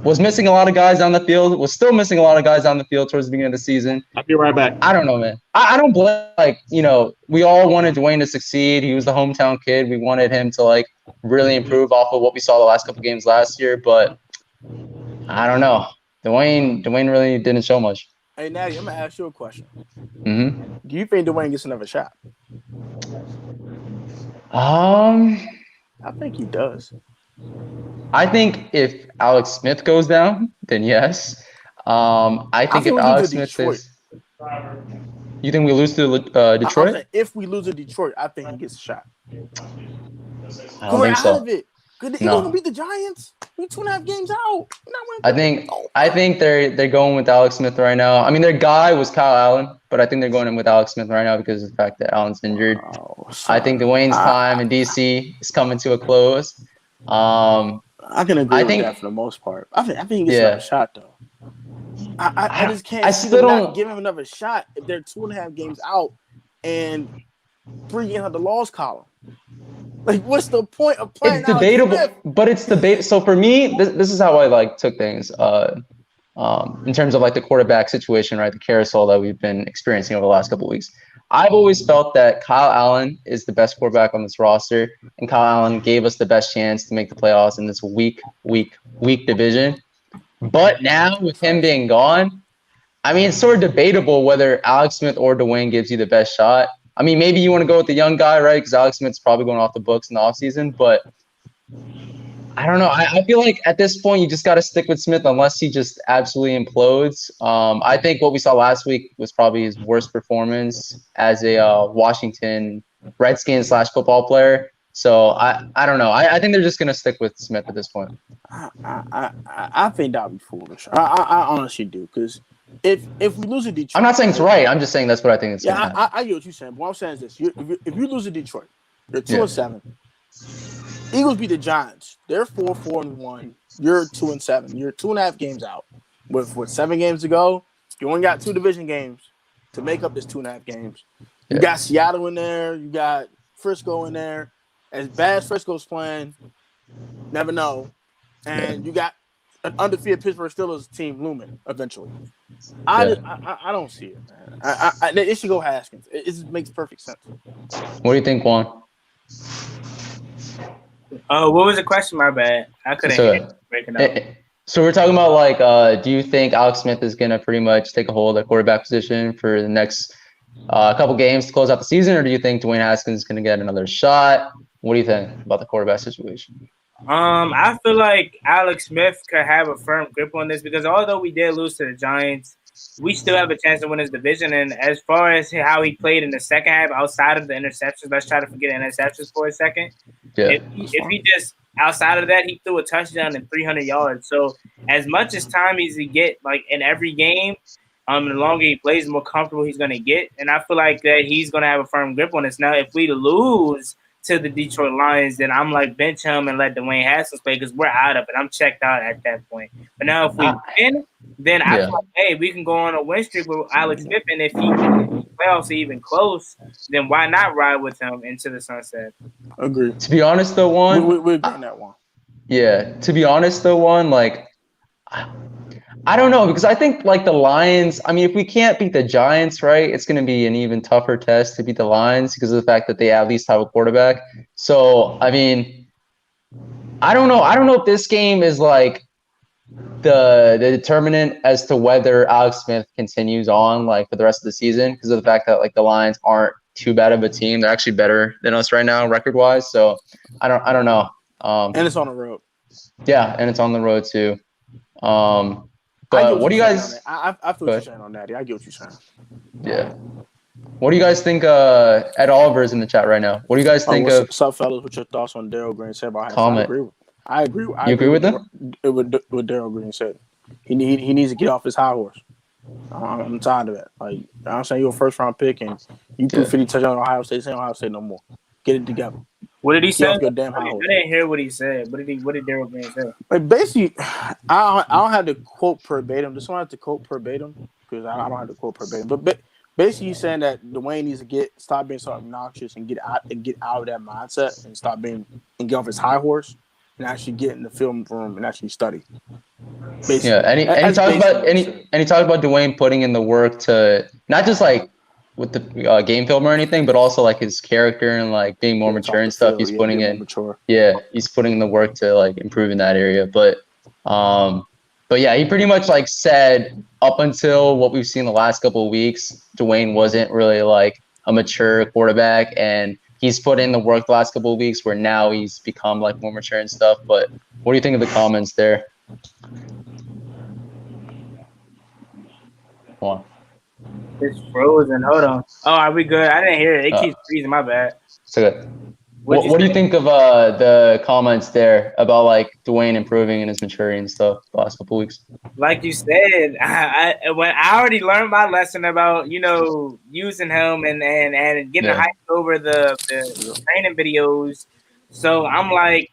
Was missing a lot of guys on the field. Was still missing a lot of guys on the field towards the beginning of the season. I'll be right back. I don't know, man. I don't blame. We all wanted Dwayne to succeed. He was the hometown kid. We wanted him to really improve off of what we saw the last couple games last year. But I don't know. Dwayne really didn't show much. Hey, Natty, I'm gonna ask you a question. Mm-hmm. Do you think Dwayne gets another shot? I think he does. I think if Alex Smith goes down, then yes. I think if Alex Smith is, you think we lose to Detroit? If we lose to Detroit, I think he gets a shot. I don't think so. Good. He gonna beat the Giants. We 2.5 games out. I think they're going with Alex Smith right now. I mean, their guy was Kyle Allen, but I think they're going in with Alex Smith right now because of the fact that Allen's injured. I think Dwayne's time in DC is coming to a close. I can agree with that for the most part. I think he gets another shot though. I just can't see them not give him another shot if they're 2.5 games out and 3 games on the loss column. Like, what's the point of playing? It's debatable, but it's debatable. So for me, this is how I took things. In terms of the quarterback situation, right? The carousel that we've been experiencing over the last couple of weeks. I've always felt that Kyle Allen is the best quarterback on this roster, and Kyle Allen gave us the best chance to make the playoffs in this weak division. But now with him being gone, I mean, it's sort of debatable whether Alex Smith or Dwayne gives you the best shot. I mean, maybe you want to go with the young guy, right? Because Alex Smith's probably going off the books in the offseason, but I don't know. I feel like at this point, you just got to stick with Smith unless he just absolutely implodes. I think what we saw last week was probably his worst performance as a Washington Redskins / football player. So I don't know. I think they're just going to stick with Smith at this point. I think that would be foolish. I honestly do, because if we lose to Detroit, I'm not saying it's right. I'm just saying that's what I think it's going to happen. I get what you're saying. But what I'm saying is this: if you lose to Detroit, you're 2-7. Eagles beat the Giants. They're 4-1. You're 2-7. You're 2.5 games out. With 7 games to go, you only got 2 division games to make up this 2.5 games. You got Seattle in there. You got Frisco in there. As bad as Frisco's playing, never know. And you got an undefeated Pittsburgh Steelers team looming eventually. I don't see it, man. It should go Haskins. It just makes perfect sense. What do you think, Juan? What was the question? My bad. I couldn't hear it breaking up. So we're talking about do you think Alex Smith is going to pretty much take a hold of the quarterback position for the next couple games to close out the season, or do you think Dwayne Haskins is going to get another shot? What do you think about the quarterback situation? I feel like Alex Smith could have a firm grip on this because although we did lose to the Giants, we still have a chance to win this division. And as far as how he played in the second half, outside of the interceptions, let's try to forget interceptions for a second. Yeah. If he just outside of that, he threw a touchdown and 300 yards. So as much as time as he get in every game, The longer he plays, the more comfortable he's going to get. And I feel like that he's going to have a firm grip on this. Now, if we lose to the Detroit Lions, then I'm like, bench him and let Dwayne Haskins play because we're out of it. I'm checked out at that point. But now if we win, then I feel like, hey, we can go on a win streak with Alex Smith. And if he playoffs are even close, then why not ride with him into the sunset? Agree. To be honest, though, we agree on that one. Yeah. To be honest, though, like, I don't know, because I think like the Lions, I mean, if we can't beat the Giants, right, it's going to be an even tougher test to beat the Lions because of the fact that they at least have a quarterback. So, I mean, I don't know. I don't know if this game is like the determinant as to whether Alex Smith continues on like for the rest of the season because of the fact that like the Lions aren't too bad of a team. They're actually better than us right now record-wise. So, I don't know. And it's on the road. Yeah, and it's on the road too. But what do you guys? I feel what you're saying on that. I get what you're saying. Yeah. What do you guys think? Ed Oliver's in the chat right now. What do you guys think of? What's up, fellas? What's your thoughts on Daryl Green said about him? Comment. I agree. You agree with him? What Daryl Green said. He needs to get off his high horse. I'm tired of that. Like I'm saying, you're a first round pick and you put 50 touchdowns on Ohio State. Say Ohio State no more. Get it together. What did he say? I didn't hear what he said. What did Daryl Green say? Like basically, I don't have to quote verbatim. This one I have to quote verbatim because I don't have to quote verbatim. But basically, he's saying that Dwayne needs to stop being so obnoxious and get out of that mindset and get off his high horse and actually get in the film room and actually study. Basically. Yeah, and he talked about Dwayne putting in the work to not just like with the game film or anything, but also like his character and like being more mature and stuff. He's putting in, he's putting in the work to like improve in that area. But yeah, he pretty much like said up until what we've seen the last couple of weeks, Dwayne wasn't really like a mature quarterback, and he's put in the work the last couple of weeks where now he's become like more mature and stuff. But what do you think of the comments there? Come on. It's frozen. Hold on. Oh, are we good? I didn't hear it. It keeps freezing. My bad. It's okay. What do you think of the comments there about like Dwayne improving in his maturity and stuff the last couple weeks? Like you said, I already learned my lesson about using him and getting hyped over the training videos. So I'm like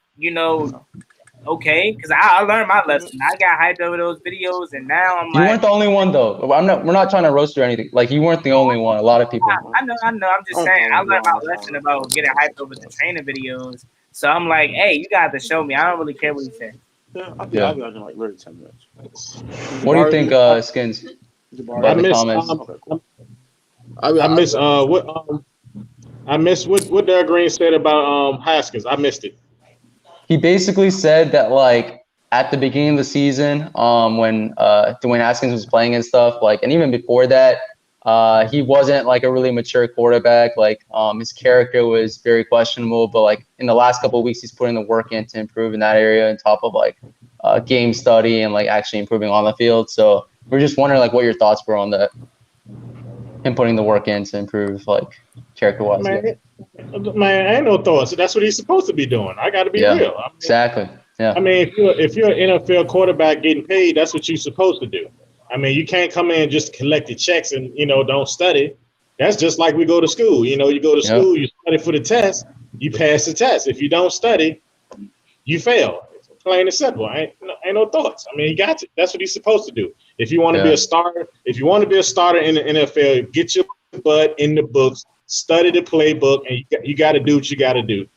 okay, because I learned my lesson. I got hyped over those videos, and now I'm you weren't the only one though. We're not trying to roast you or anything. Like you weren't the only one. A lot of people. I know. I'm just saying. I learned my lesson about getting hyped over the training videos. So I'm like, hey, you got to show me. I don't really care what you say. Yeah, I'll be in like literally 10 minutes. What do you think, Skins? I missed what Daryl Green said about Haskins. I missed it. He basically said that like at the beginning of the season, when Dwayne Haskins was playing and stuff, like, and even before that, he wasn't like a really mature quarterback. Like his character was very questionable, but like in the last couple of weeks, he's putting the work in to improve in that area on top of like game study and like actually improving on the field. So we're just wondering like what your thoughts were on that, him putting the work in to improve like character-wise. Man, I ain't no thoughts. That's what he's supposed to be doing. I got to be real. I mean, exactly. Yeah. I mean, if you're an NFL quarterback getting paid, that's what you're supposed to do. I mean, you can't come in and just collect the checks and don't study. That's just like we go to school. You go to school, you study for the test, you pass the test. If you don't study, you fail. It's plain and simple. Ain't no thoughts. I mean, he got it. That's what he's supposed to do. If you want to be a starter, in the NFL, get your butt in the books. Study the playbook, and you got to do what you got to do.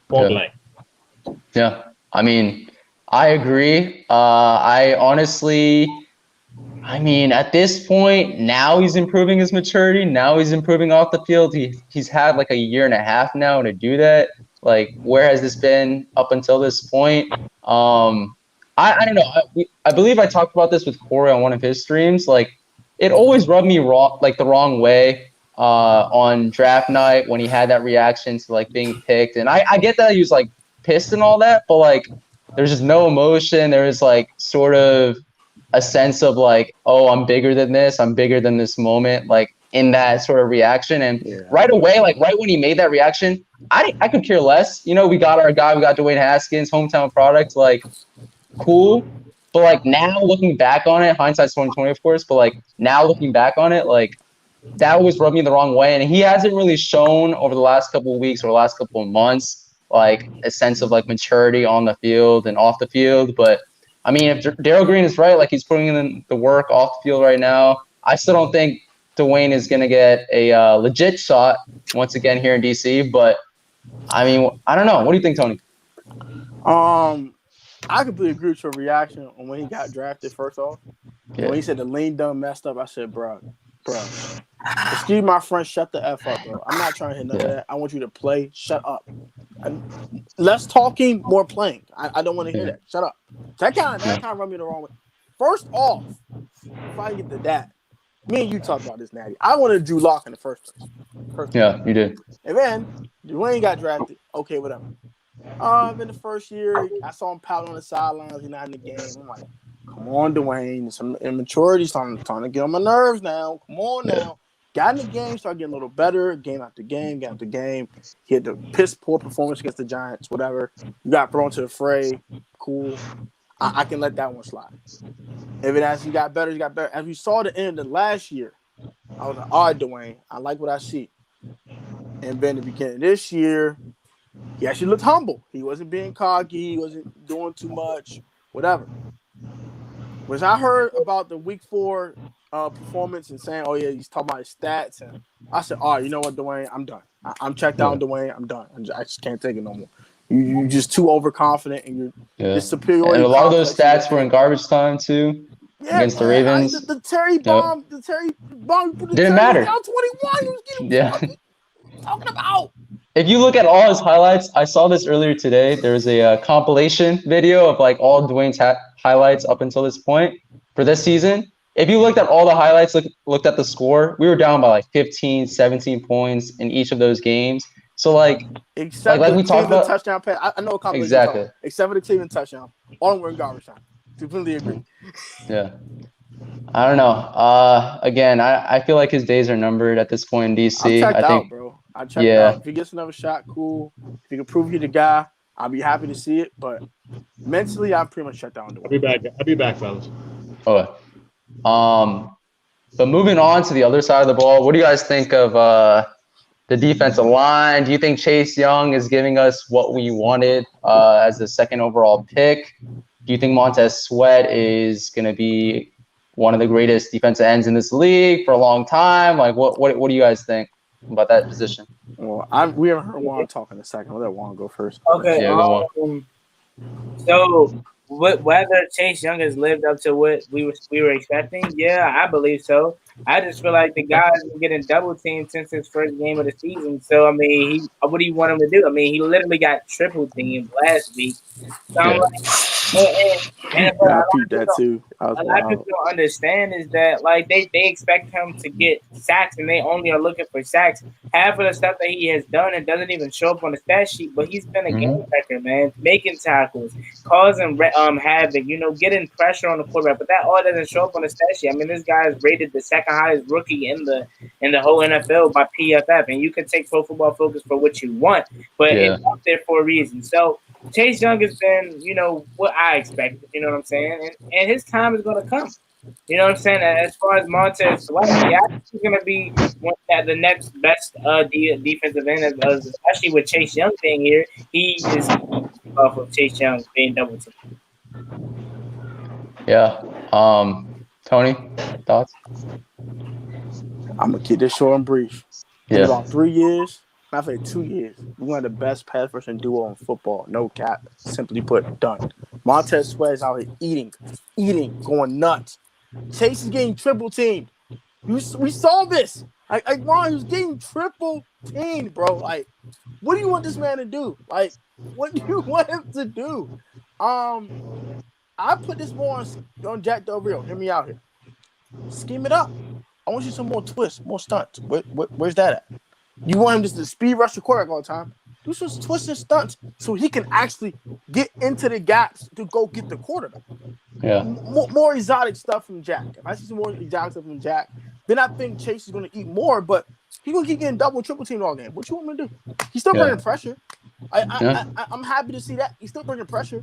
Point blank. Yeah, I mean, I agree. I mean, at this point, now he's improving his maturity. Now he's improving off the field. He's had like a year and a half now to do that. Like, where has this been up until this point? I don't know. I believe I talked about this with Corey on one of his streams. Like, it always rubbed me the wrong way. On draft night when he had that reaction to like being picked, and I get that he was like pissed and all that, but like there's just no emotion. There was like sort of a sense of like, oh, I'm bigger than this moment, like in that sort of reaction. And right away, like right when he made that reaction, I could care less. We got our guy, we got Dwayne Haskins, hometown product, like cool. But like now looking back on it, hindsight's 2020, of course. But like now looking back on it, like that always rubbed me the wrong way. And he hasn't really shown over the last couple of weeks or last couple of months like a sense of like maturity on the field and off the field. But I mean, if Daryl Green is right, like he's putting in the work off the field right now, I still don't think Dwayne is going to get a legit shot once again here in DC. But I mean, I don't know. What do you think, Tony? I completely agree with your reaction on when he got drafted. First off, when he said the lane done messed up, I said, bro, excuse my friend, shut the F up, bro. I'm not trying to hit none of that. I want you to play. Shut up. Less talking, more playing. I don't want to hear that. Shut up. That kind of run me the wrong way. First off, if I get to that, me and you talked about this, Natty. I wanted Drew Lock in the first place. Yeah, you did. And then Dwayne got drafted. Okay, whatever. In the first year, I saw him pout on the sidelines. He's not in the game. I'm like, come on, Dwayne. Some immaturity starting to get on my nerves now. Come on now. Got in the game, started getting a little better. Game after game. He had the piss poor performance against the Giants, whatever. You got thrown to the fray. Cool. I can let that one slide. If it as he got better, he got better. As we saw the end of the last year, I was like, all right, Dwayne, I like what I see. And then the beginning of this year, he actually looked humble. He wasn't being cocky. He wasn't doing too much, whatever. When I heard about the week 4 performance and saying, oh, yeah, he's talking about his stats, and I said, all right, you know what, Dwayne, I'm done. I'm checked out, Dwayne. I'm done. I just can't take it no more. You're just too overconfident, and you're superiority. And a lot of those stats were in garbage time, too, against the Ravens. The Terry bomb didn't matter. Down 21. He was getting talking about. If you look at all his highlights, I saw this earlier today. There was a compilation video of like all Dwayne's highlights up until this point for this season. If you looked at all the highlights, looked at the score, we were down by like 15, 17 points in each of those games. So like, except like we talked about touchdown pass. I know a compilation. Exactly. Except for the Cleveland touchdown, all of them were in garbage time. Completely agree. Yeah. I don't know. Again, I feel like his days are numbered at this point in DC. I'm checked out, bro. I checked out. If he gets another shot, cool. If he can prove he's the guy, I'll be happy to see it. But mentally, I'm pretty much shut down. I'll be back, fellas. Okay. But moving on to the other side of the ball, what do you guys think of the defensive line? Do you think Chase Young is giving us what we wanted as the second overall pick? Do you think Montez Sweat is going to be one of the greatest defensive ends in this league for a long time? Like, what do you guys think about that position? Well, we haven't heard Juan talk in a second. I'll let Juan go first. Okay. So whether Chase Young has lived up to what we were expecting, yeah, I believe so. I just feel like the guy's been getting double teamed since his first game of the season. So I mean, what do you want him to do? I mean, he literally got triple teamed last week. So I'm like, and I peeped that too. A lot of people don't understand is that like they expect him to get sacks and they only are looking for sacks. Half of the stuff that he has done, it doesn't even show up on the stat sheet, but he's been a game wrecker, man. Making tackles, causing havoc, getting pressure on the quarterback, but that all doesn't show up on the stat sheet. I mean, this guy is rated the second highest rookie in the whole NFL by PFF, and you can take Pro Football Focus for what you want, but it's up there for a reason. So Chase Young has been, what I expected, you know what I'm saying? And his time is going to come. You know what I'm saying? As far as Montez Sweat, he's going to be the next best defensive end, especially with Chase Young being here. He is off of Chase Young being double teamed. Yeah. Tony, thoughts? I'm going to keep this short and brief. In about 3 years, not for 2 years, we're one of the best pass rushing duo in football. No cap. Simply put, done. Montez Sweat is out here eating, going nuts. Chase is getting triple teamed. We saw this. Like Ron, he was getting triple teamed, bro. Like, what do you want this man to do? Like, what do you want him to do? I put this more on Jack Del Rio. Hear me out here. Scheme it up. I want you some more twists, more stunts. Where's that at? You want him just to speed rush the quarterback all the time? Do some twists and stunts so he can actually get into the gaps to go get the quarterback. Yeah. More exotic stuff from Jack. If I see some more exotic stuff from Jack, then I think Chase is going to eat more, but he's going to keep getting double, triple teamed all game. What you want me to do? He's still bringing pressure. I'm happy to see that. He's still bringing pressure.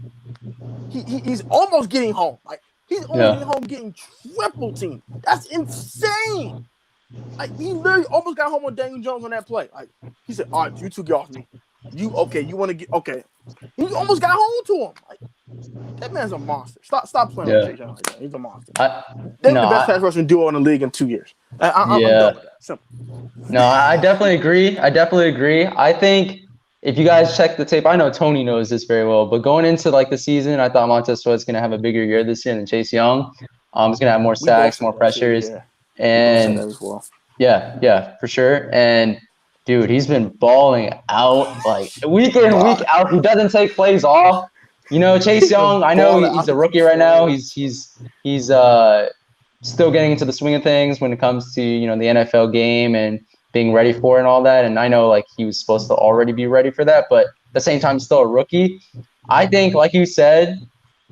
He's almost getting home. Like, he's almost getting home getting triple teamed. That's insane. Like, he literally almost got home on Daniel Jones on that play. Like, he said, all right, you two get off me. You want to get, okay. He almost got home to him. Like, that man's a monster. Stop playing with Chase Young like that. He's a monster. They're the best pass rushing duo in the league in 2 years. I'm done with that. Simple. No, I definitely agree. I think if you guys check the tape, I know Tony knows this very well, but going into like the season, I thought Montez Sweat's going to have a bigger year this year than Chase Young. He's going to have more sacks, more pressures. And yeah, for sure. And dude, he's been balling out like week in, week out. He doesn't take plays off. You know, Chase Young, I know he's a rookie right now. He's still getting into the swing of things when it comes to, you know, the NFL game and being ready for it and all that. And I know like he was supposed to already be ready for that, but at the same time, still a rookie. I think, like you said,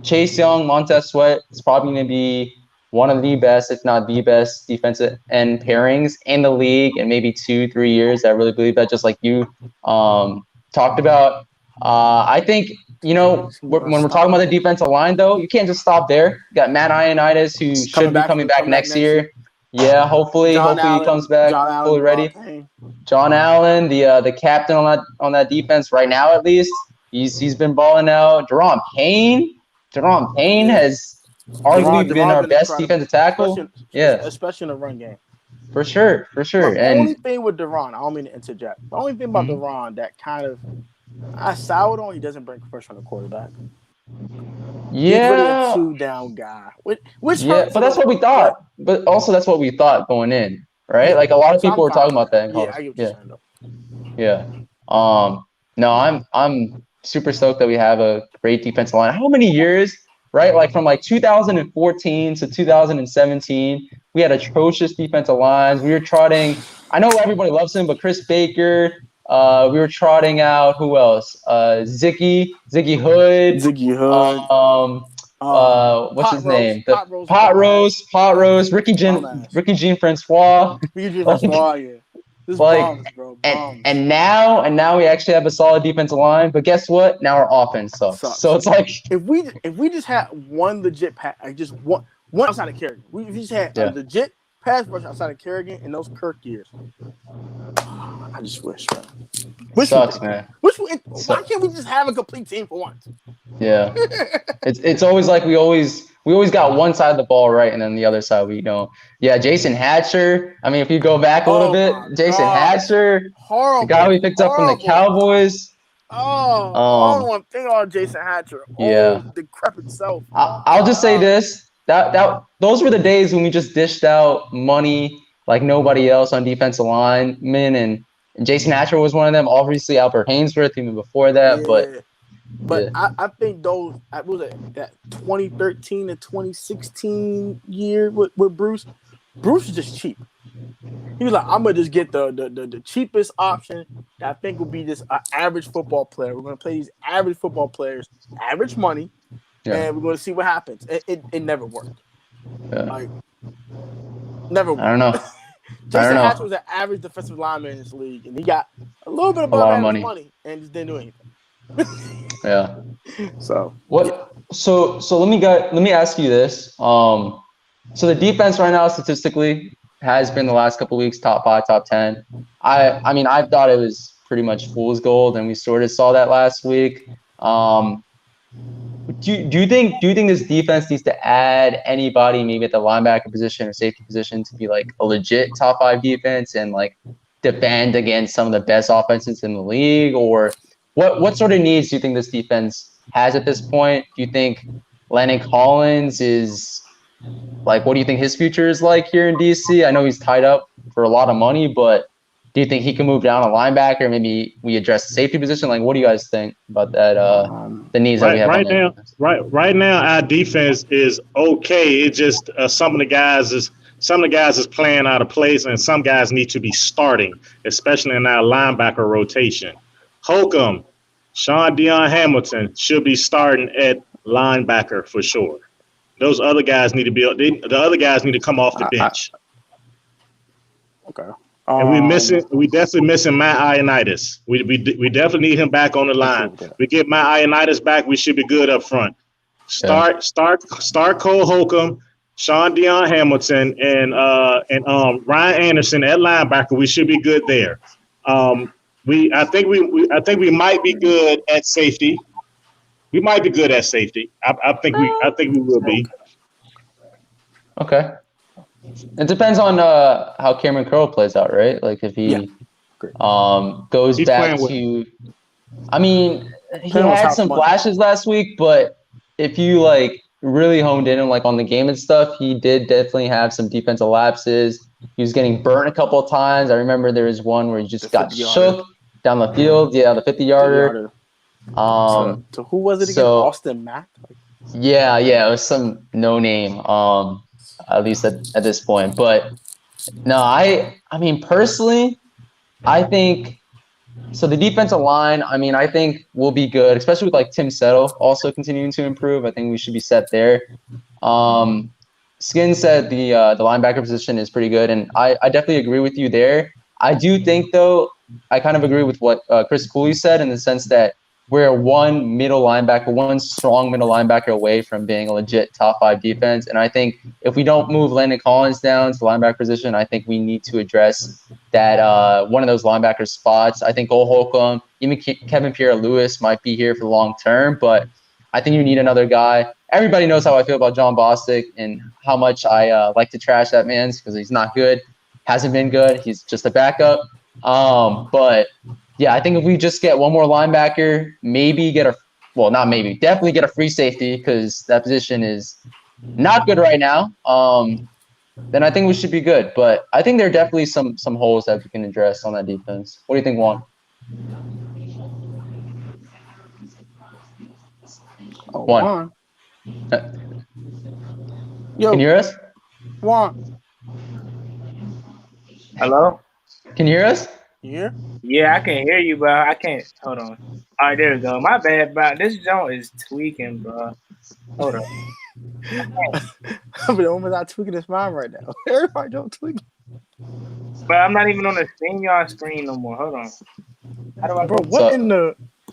Chase Young, Montez Sweat is probably going to be one of the best, if not the best, defensive end pairings in the league in maybe 2-3 years. I really believe that, just like you talked about. I think, you know, when we're talking about the defensive line, though, you can't just stop there. You got Matt Ioannidis, who should be coming back next year. Yeah, hopefully he comes back fully ready. John Allen, the captain on that defense right now, at least, he's been balling out. Deron Payne has arguably been our best defensive tackle. Especially in the run game. For sure. The only thing with Deron, I don't mean to interject. The only thing about Deron that kind of I soured on, he doesn't bring pressure on the quarterback. Yeah, he's really a 2-down guy. Which but that's what we thought. But also, that's what we thought going in, right? Like a lot of people were talking about that in college. I get what you're saying, though. Yeah. No, I'm super stoked that we have a great defensive line. How many years, right? Like from like 2014 to 2017, we had atrocious defensive lines. We were trotting. I know everybody loves him, but Chris Baker. We were trotting out who else? Ziggy Hood. What's his name? Pot Rose, Ricky Jean Francois. Bombs, bro. And now we actually have a solid defensive line. But guess what? Now our offense sucks. So it's like if we just had one legit pass, just one outside of Kerrigan. If we just had a legit pass rush outside of Kerrigan in those Kirk years. I just wish, man. Sucks, man. Why can't we just have a complete team for once? Yeah, it's always like we always got one side of the ball right, and then the other side we don't. Yeah, Jason Hatcher. I mean, if you go back a little bit, Jason Hatcher, the guy we picked up from the Cowboys. I don't want to think about Jason Hatcher. Decrepit self. I'll just say this: that those were the days when we just dished out money like nobody else on defensive linemen, and Jason Hatcher was one of them. Obviously, Albert Hainsworth even before that, but I think those was it that 2013 to 2016 year with Bruce. Bruce was just cheap. He was like, I'm gonna just get the cheapest option that I think would be just an average football player. We're gonna play these average football players, average money, and we're gonna see what happens. It never worked. Like never worked. I don't know. Jason Hatcher was an average defensive lineman in this league, and he got a little bit above average money and just didn't do anything. So what? So let me ask you this. So the defense right now statistically has been the last couple of weeks top 5, top 10. I mean I thought it was pretty much fool's gold, and we sort of saw that last week. Do you think this defense needs to add anybody maybe at the linebacker position or safety position to be like a legit top 5 defense and like defend against some of the best offenses in the league? Or what sort of needs do you think this defense has at this point? Do you think Landon Collins is like, what do you think his future is like here in DC? I know he's tied up for a lot of money, but do you think he can move down a linebacker? Maybe we address the safety position. Like, what do you guys think about that? The needs that we have right now, our defense is okay. It just some of the guys is playing out of place, and some guys need to be starting, especially in our linebacker rotation. Holcomb, Sean Deion Hamilton should be starting at linebacker for sure. Those other guys need to come off the bench. Okay. And we definitely missing Matt Ioannidis. We definitely need him back on the line. We get Matt Ioannidis back, we should be good up front. Start Cole Holcomb, Sean Dion Hamilton, and Ryan Anderson at linebacker. We should be good there. I think we might be good at safety. We might be good at safety. I think we will be. Okay. It depends on how Cameron Curl plays out, right? Like if he goes He's back playing to, I mean, he Depending on had how some much. flashes last week, but if you like really honed in on like on the game and stuff, he did definitely have some defensive lapses. He was getting burnt a couple of times. I remember there was one where he just got 50-yarder. shook down the field. Yeah, the 50-yarder. So who was it again? Austin Mack? Yeah, it was some no name. At least at this point. But no, I mean personally, I think so. The defensive line, I mean, I think will be good, especially with like Tim Settle also continuing to improve. I think we should be set there. Skin said the linebacker position is pretty good, and I definitely agree with you there. I do think though, I kind of agree with what Chris Cooley said in the sense that we're one strong middle linebacker away from being a legit top 5 defense. And I think if we don't move Landon Collins down to the linebacker position, I think we need to address that one of those linebacker spots. I think Cole Holcomb, even Kevin Pierre-Louis might be here for the long term, but I think you need another guy. Everybody knows how I feel about John Bostic and how much I like to trash that man because he's not good, hasn't been good. He's just a backup. But yeah, I think if we just get one more linebacker, definitely get a free safety because that position is not good right now. Then I think we should be good. But I think there are definitely some holes that we can address on that defense. What do you think, Juan? Juan. Yo, can you hear us? Juan. Hello? Can you hear us? You here? Yeah, I can hear you, bro. I can't. Hold on. All right, there we go. My bad, bro. This joint is tweaking, bro. Hold on. But the moment I tweaking is mine right now. Everybody don't tweak. But I'm not even on the StreamYard screen no more. Hold on. How do I Bro,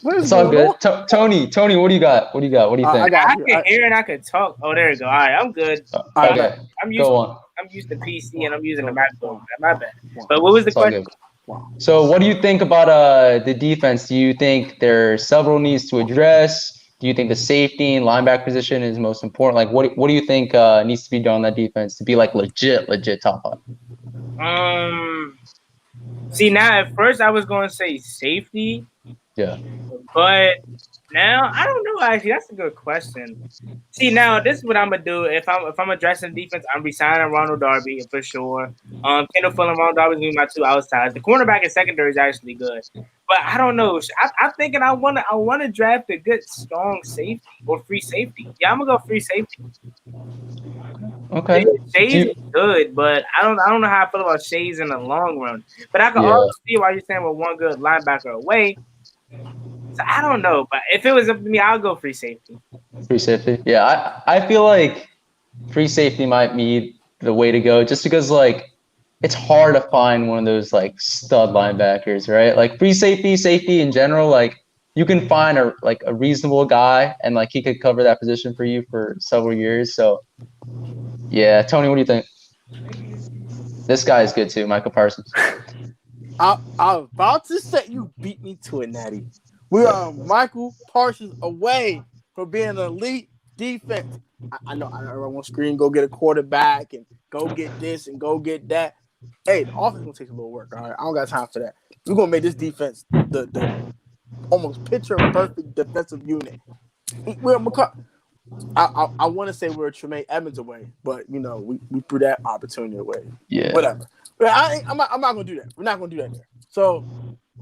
what is it's all going good. on? Tony, what do you got? What do you think? I can hear and I can talk. Oh, there we go. All right, I'm good. Okay. I'm used to PC and I'm using the MacBook. My bad. But what was the question? Wow. So what do you think about the defense? Do you think there are several needs to address? Do you think the safety and linebacker position is most important? Like, what do you think needs to be done on that defense to be like legit top 5? See, now at first I was going to say safety. Yeah. But now I don't know. Actually, that's a good question. See, now this is what I'm gonna do. If I'm addressing defense, I'm resigning Ronald Darby for sure. Kendall Fuller and Ronald Darby will be my 2 outsides. The cornerback and secondary is actually good, but I don't know. I'm thinking I want to draft a good strong safety or free safety. Yeah, I'm gonna go free safety. Okay. Shays is good, but I don't know how I feel about Shays in the long run. But I can also see why you're saying with one good linebacker away. So I don't know, but if it was up to me, I'll go free safety. Free safety? Yeah, I feel like free safety might be the way to go just because, like, it's hard to find one of those, like, stud linebackers, right? Like, free safety in general, like, you can find a reasonable guy and, like, he could cover that position for you for several years. So, yeah. Tony, what do you think? This guy is good, too, Michael Parsons. I'm about to say you beat me to it, Natty. We are Michael Parsons away from being an elite defense. I know everyone wants to scream, go get a quarterback and go get this and go get that. Hey, the offense gonna take a little work. All right, I don't got time for that. We're gonna make this defense the almost picture perfect defensive unit. I want to say we're Tremaine Edmonds away, but you know we threw that opportunity away. Yeah, whatever. But I'm not gonna do that. We're not gonna do that there. So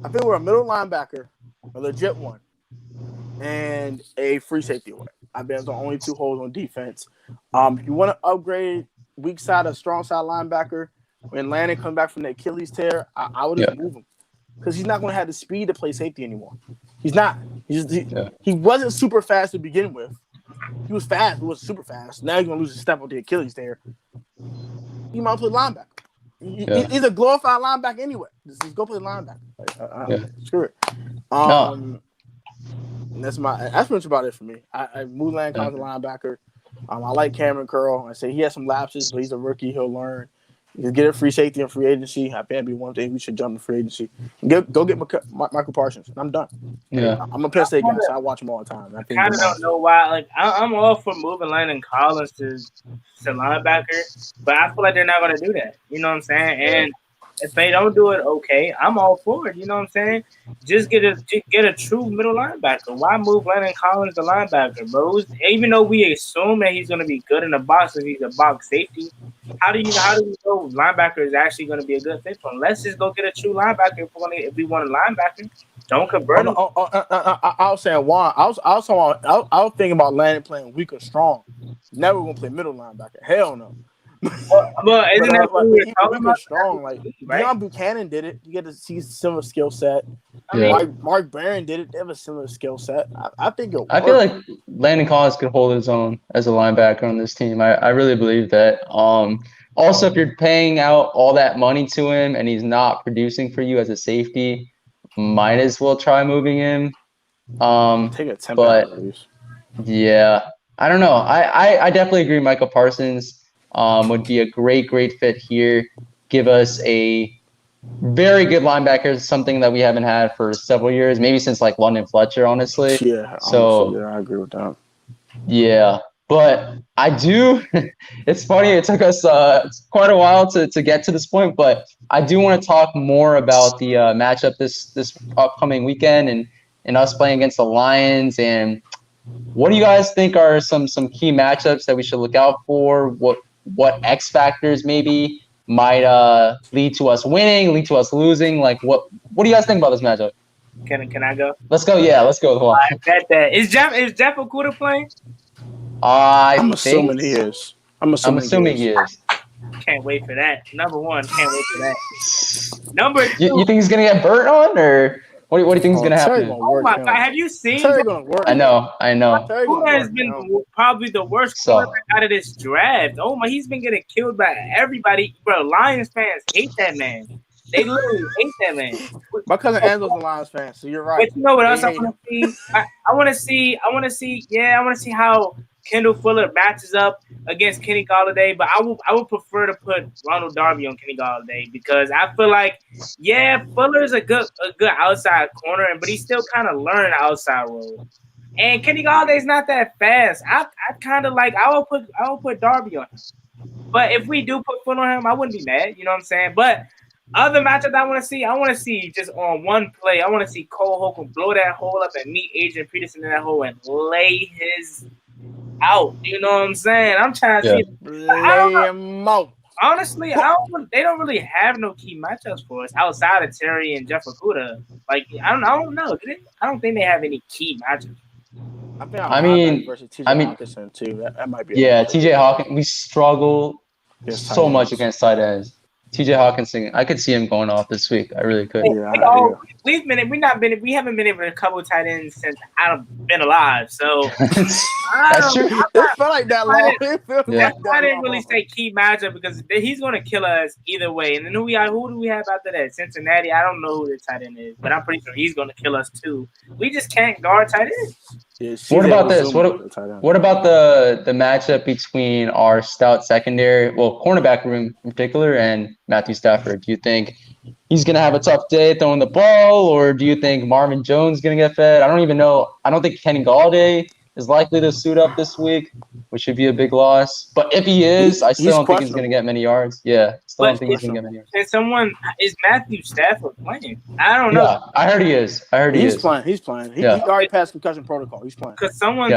I think we're a middle linebacker, a legit one, and a free safety away. I bet it's the only 2 holes on defense. If you want to upgrade weak side or strong side linebacker, when Landon comes back from the Achilles tear, I would just move him because he's not going to have the speed to play safety anymore. He's not. He wasn't super fast to begin with. He was fast, but wasn't super fast. Now he's going to lose his step on the Achilles tear. He might play linebacker. He's a glorified linebacker anyway. Just go play linebacker. Like, screw it. That's pretty much about it for me. I moved Landon Collins a linebacker. I like Cameron Curl. I say he has some lapses, but he's a rookie. He'll learn. You get a free safety in free agency. I think that'd be one thing we should jump to free agency. Go get Michael Parsons. I'm done. Yeah, I'm a Penn State guy, so I watch him all the time. I kind of don't know why. Like I'm all for moving Landon Collins to linebacker, but I feel like they're not going to do that. You know what I'm saying? And if they don't do it, okay, I'm all for it. You know what I'm saying? Just get a true middle linebacker. Why move Landon Collins to linebacker, bro? Even though we assume that he's going to be good in the box if he's a box safety, how do you know linebacker is actually going to be a good fit for him? Let's just go get a true linebacker if we want a linebacker. Don't convert him. I was saying why. I was thinking about Landon playing weak or strong. Never going to play middle linebacker. Hell no. Well, isn't that what we're talking about? Strong, like right? Deion Buchanan did it. You get to see similar skill set. I mean, Mark Barron did it. They have a similar skill set. I think I feel like Landon Collins could hold his own as a linebacker on this team. I really believe that. Also, if you're paying out all that money to him and he's not producing for you as a safety, might as well try moving him. Take a 10 but yeah, I don't know. I definitely agree. Michael Parsons would be a great fit here. Give us a very good linebacker, something that we haven't had for several years, maybe since like London Fletcher, honestly. Yeah, so honestly, I agree with that. Yeah, but I do. It's funny. It took us quite a while to get to this point, but I do want to talk more about the matchup this upcoming weekend and us playing against the Lions. And what do you guys think are some key matchups that we should look out for? What X factors maybe might lead to us winning, lead to us losing? Like what do you guys think about this matchup? Can I go? Let's go. Yeah, let's go. I bet that is Jeff Okudah playing? I'm assuming he is. I'm assuming he is. Can't wait for that. Number one, can't wait for that. Number two, you think he's gonna get burnt on, or what do you think is gonna happen? Oh my God, have you seen? I know. Okudah has been probably the worst quarterback out of this draft. Oh my, he's been getting killed by everybody, bro. Lions fans hate that man. They literally hate that man. My cousin Angel's a Lions fan, so you're right. But you know what else I want to see? I want to see how Kendall Fuller matches up against Kenny Golladay, but I would prefer to put Ronald Darby on Kenny Golladay because I feel like, Fuller's a good outside corner, but he's still kind of learning the outside role. And Kenny Galladay's not that fast. I kind of like I will put Darby on him. But if we do put Fuller on him, I wouldn't be mad. You know what I'm saying? But other matchups I want to see just on one play. I want to see Cole Holcomb blow that hole up and meet Adrian Peterson in that hole and lay his out. You know what I'm saying? I'm trying to see. Lay him out. Honestly, they don't really have no key matchups for us outside of Terry and Jeff Okudah. Like I don't know. I don't think they have any key matchups. I mean, versus TJ Hawkinson too. That might be. Yeah, TJ Hawkinson. We struggle so much against tight ends. TJ Hawkinson, I could see him going off this week. I really could. We haven't been able to cover tight ends since I've been alive. So that's true. It felt like that long. I didn't really say key matchup because he's going to kill us either way. And then who do we have after that? Cincinnati. I don't know who the tight end is, but I'm pretty sure he's going to kill us too. We just can't guard tight ends. What about this? What about the matchup between our stout secondary, cornerback room in particular, and Matthew Stafford? Do you think he's going to have a tough day throwing the ball, or do you think Marvin Jones is going to get fed? I don't even know. I don't think Kenny Golladay is likely to suit up this week, which should be a big loss. But if he is, I still don't think he's going to get many yards. Yeah, still don't think he's going to get many yards. Is Matthew Stafford playing? I don't know. Yeah, I heard he is. He's playing. He already passed concussion protocol. He's playing. Because someone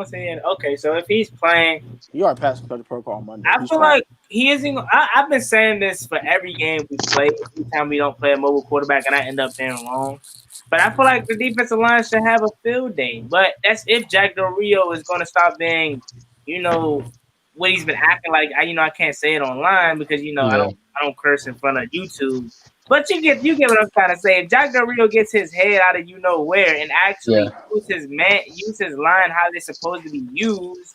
said, okay, so if he's playing, he already passed concussion protocol on Monday. I feel like he isn't. I've been saying this for every game we play. Every time we don't play a mobile quarterback, and I end up being wrong. But I feel like the defensive line should have a field day. But that's if Jack Del Rio is going to stop being, what he's been acting like. I can't say it online because I don't curse in front of YouTube. But you get what I'm trying to say. If Jack Del Rio gets his head out of where and actually use his line how they're supposed to be used,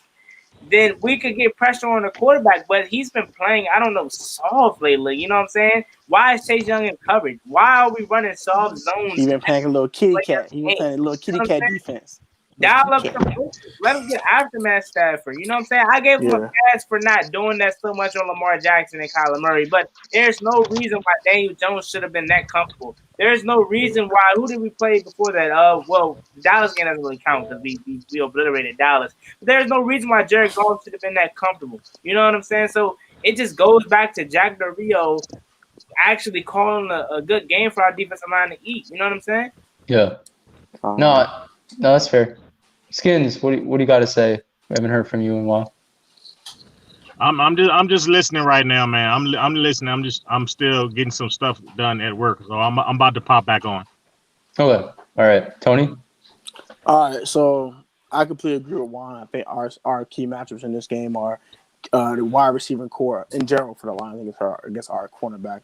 then we could get pressure on the quarterback. But he's been playing, I don't know, soft lately. You know what I'm saying? Why is Chase Young in coverage? Why are we running soft zones? He been playing a little kitty cat. He been playing a little kitty cat defense. Dial up some focus. Let him get after Matt Stafford. You know what I'm saying? I gave him a pass for not doing that so much on Lamar Jackson and Kyler Murray, but there's no reason why Daniel Jones should have been that comfortable. There's no reason why. Who did we play before that? Well, Dallas game doesn't really count because we obliterated Dallas. But there's no reason why Jared Goff should have been that comfortable. You know what I'm saying? So it just goes back to Jack Del Rio actually calling a good game for our defensive line to eat. You know what I'm saying? Yeah. No, that's fair. Skins, what do you got to say? We haven't heard from you in a while. I'm just listening right now, man. I'm listening. I'm still getting some stuff done at work, so I'm about to pop back on. Okay. All right, Tony. All right, so I completely agree with Juan. I think our key matchups in this game are the wide receiving core in general for the line against our cornerbacks.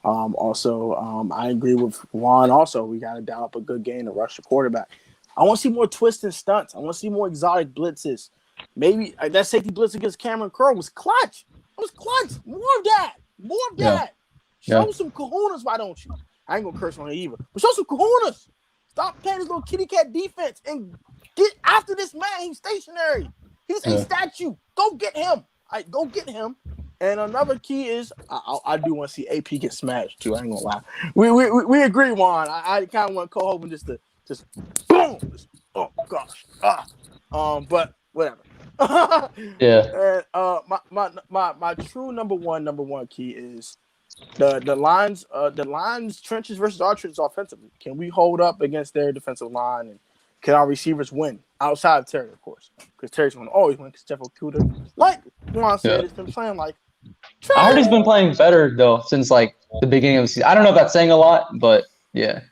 Also, I agree with Juan. Also, we got to dial up a good game to rush the quarterback. I want to see more twists and stunts. I want to see more exotic blitzes. Maybe that safety blitz against Cameron Curl was clutch. It was clutch. More of that. More of that. Show some kahunas, why don't you? I ain't going to curse on it either. But show some kahunas. Stop playing this little kitty cat defense and get after this man. He's stationary. He's a statue. Go get him. Go get him. And another key is I do want to see AP get smashed too. I ain't going to lie. We agree, Juan. I kind of want Cole Hogan just boom. Oh gosh. But whatever. Yeah. And my true number one key is the lines trenches versus our trenches offensively. Can we hold up against their defensive line, and can our receivers win outside of Terry, of course? Because Terry's going to always win. Because Jeff Okuda, like Juan said, has been playing like. I heard he's been playing better though since like the beginning of the season. I don't know if that's saying a lot, but yeah.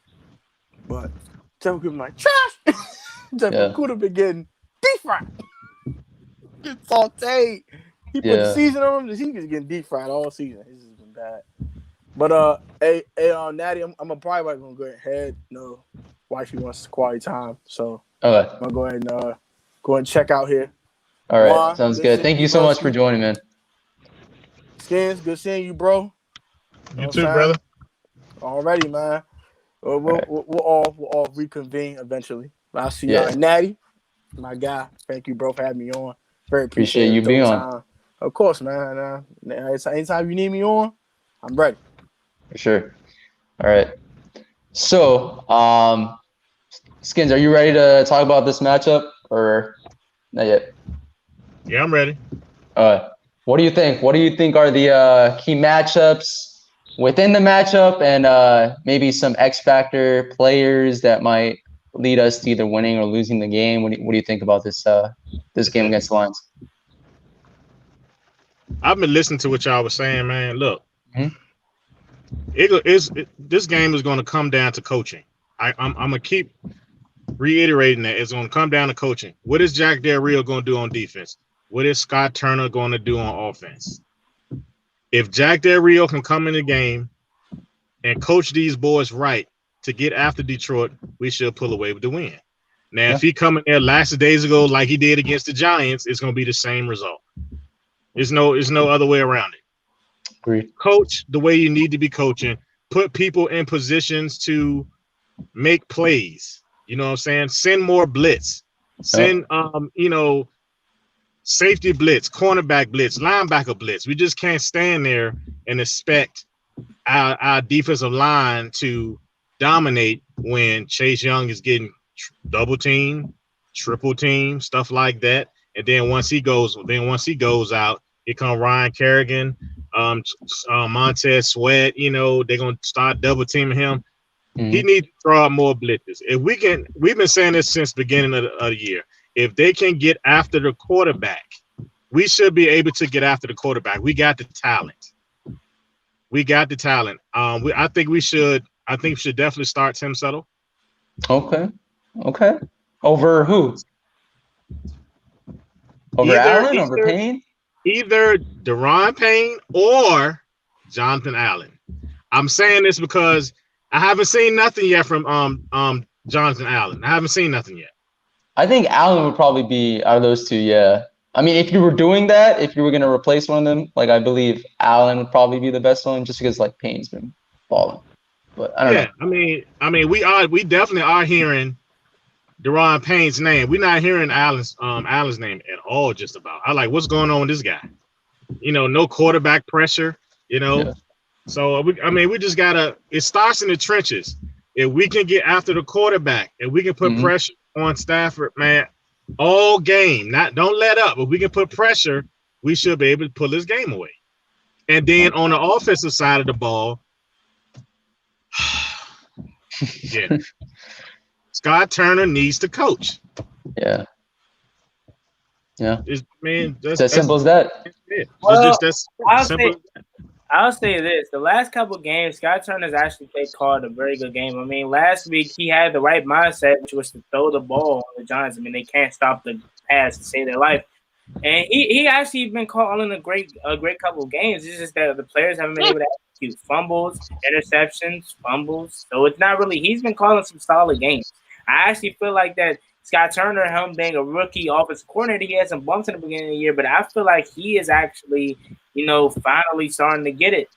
But Jeff Okuda like trash. Jeff Okuda been getting deep fried. Get sauteed. He put the season on him. He was getting deep fried all season. This has been bad. But hey, Natty, I'm probably gonna go ahead. No, wifey wants quality time, so okay. I'm gonna go ahead and check out here. All right, Juan, sounds good. Thank you so much for joining, man. Skins, good seeing you, bro. You too, brother. Alrighty, man. We'll all reconvene eventually. I'll see y'all. Natty, my guy. Thank you, bro, for having me on. Very appreciate you being on. Of course, man. Anytime you need me on, I'm ready. For sure. All right. So, Skins, are you ready to talk about this matchup or not yet? Yeah, I'm ready. What do you think? What do you think are the key matchups within the matchup, and maybe some X factor players that might lead us to either winning or losing the game? What do you think about this game against the Lions? I've been listening to what y'all was saying, man. Look, this game is going to come down to coaching. I'm going to keep reiterating that it's going to come down to coaching. What is Jack Del Rio going to do on defense? What is Scott Turner going to do on offense? If Jack Del Rio can come in the game and coach these boys right to get after Detroit, we should pull away with the win. Now, if he come in there last days ago like he did against the Giants, it's going to be the same result. There's no other way around it. Agreed. Coach the way you need to be coaching. Put people in positions to make plays. You know what I'm saying? Send more blitz. Send safety blitz, cornerback blitz, linebacker blitz. We just can't stand there and expect our defensive line to dominate when Chase Young is getting double team, triple team, stuff like that. And then once he goes out, here come Ryan Kerrigan, Montez Sweat. They're gonna start double teaming him. Mm-hmm. He needs to throw out more blitzes. If we can, we've been saying this since the beginning of the year. If they can get after the quarterback, we should be able to get after the quarterback. We got the talent. I think we should definitely start Tim Settle. Okay. Over who? Over Allen? Over Payne? Either Daron Payne or Jonathan Allen. I'm saying this because I haven't seen nothing yet from Jonathan Allen. I haven't seen nothing yet. I think Allen would probably be out of those two, yeah. I mean, if you were doing that, if you were going to replace one of them, like I believe Allen would probably be the best one, just because like Payne's been falling. But I don't know. We definitely are hearing Deron Payne's name. We're not hearing Allen's name at all. Just about. I like what's going on with this guy. No quarterback pressure. Yeah. So we just gotta. It starts in the trenches. If we can get after the quarterback, and we can put pressure on Stafford, man, all game. Don't let up. If we can put pressure, we should be able to pull this game away. And then on the offensive side of the ball, yeah, Scott Turner needs to coach. Yeah. That's as simple as that. Well, that's simple. I'll say this: the last couple of games, Scott Turner's actually called a very good game. I mean, last week he had the right mindset, which was to throw the ball on the Giants. I mean, they can't stop the pass to save their life, and he actually been calling a great couple of games. It's just that the players haven't been able to execute fumbles, interceptions, fumbles. So it's not really. He's been calling some solid games. I actually feel like that. Scott Turner, him being a rookie offensive coordinator, he had some bumps in the beginning of the year, but I feel like he is actually, finally starting to get it.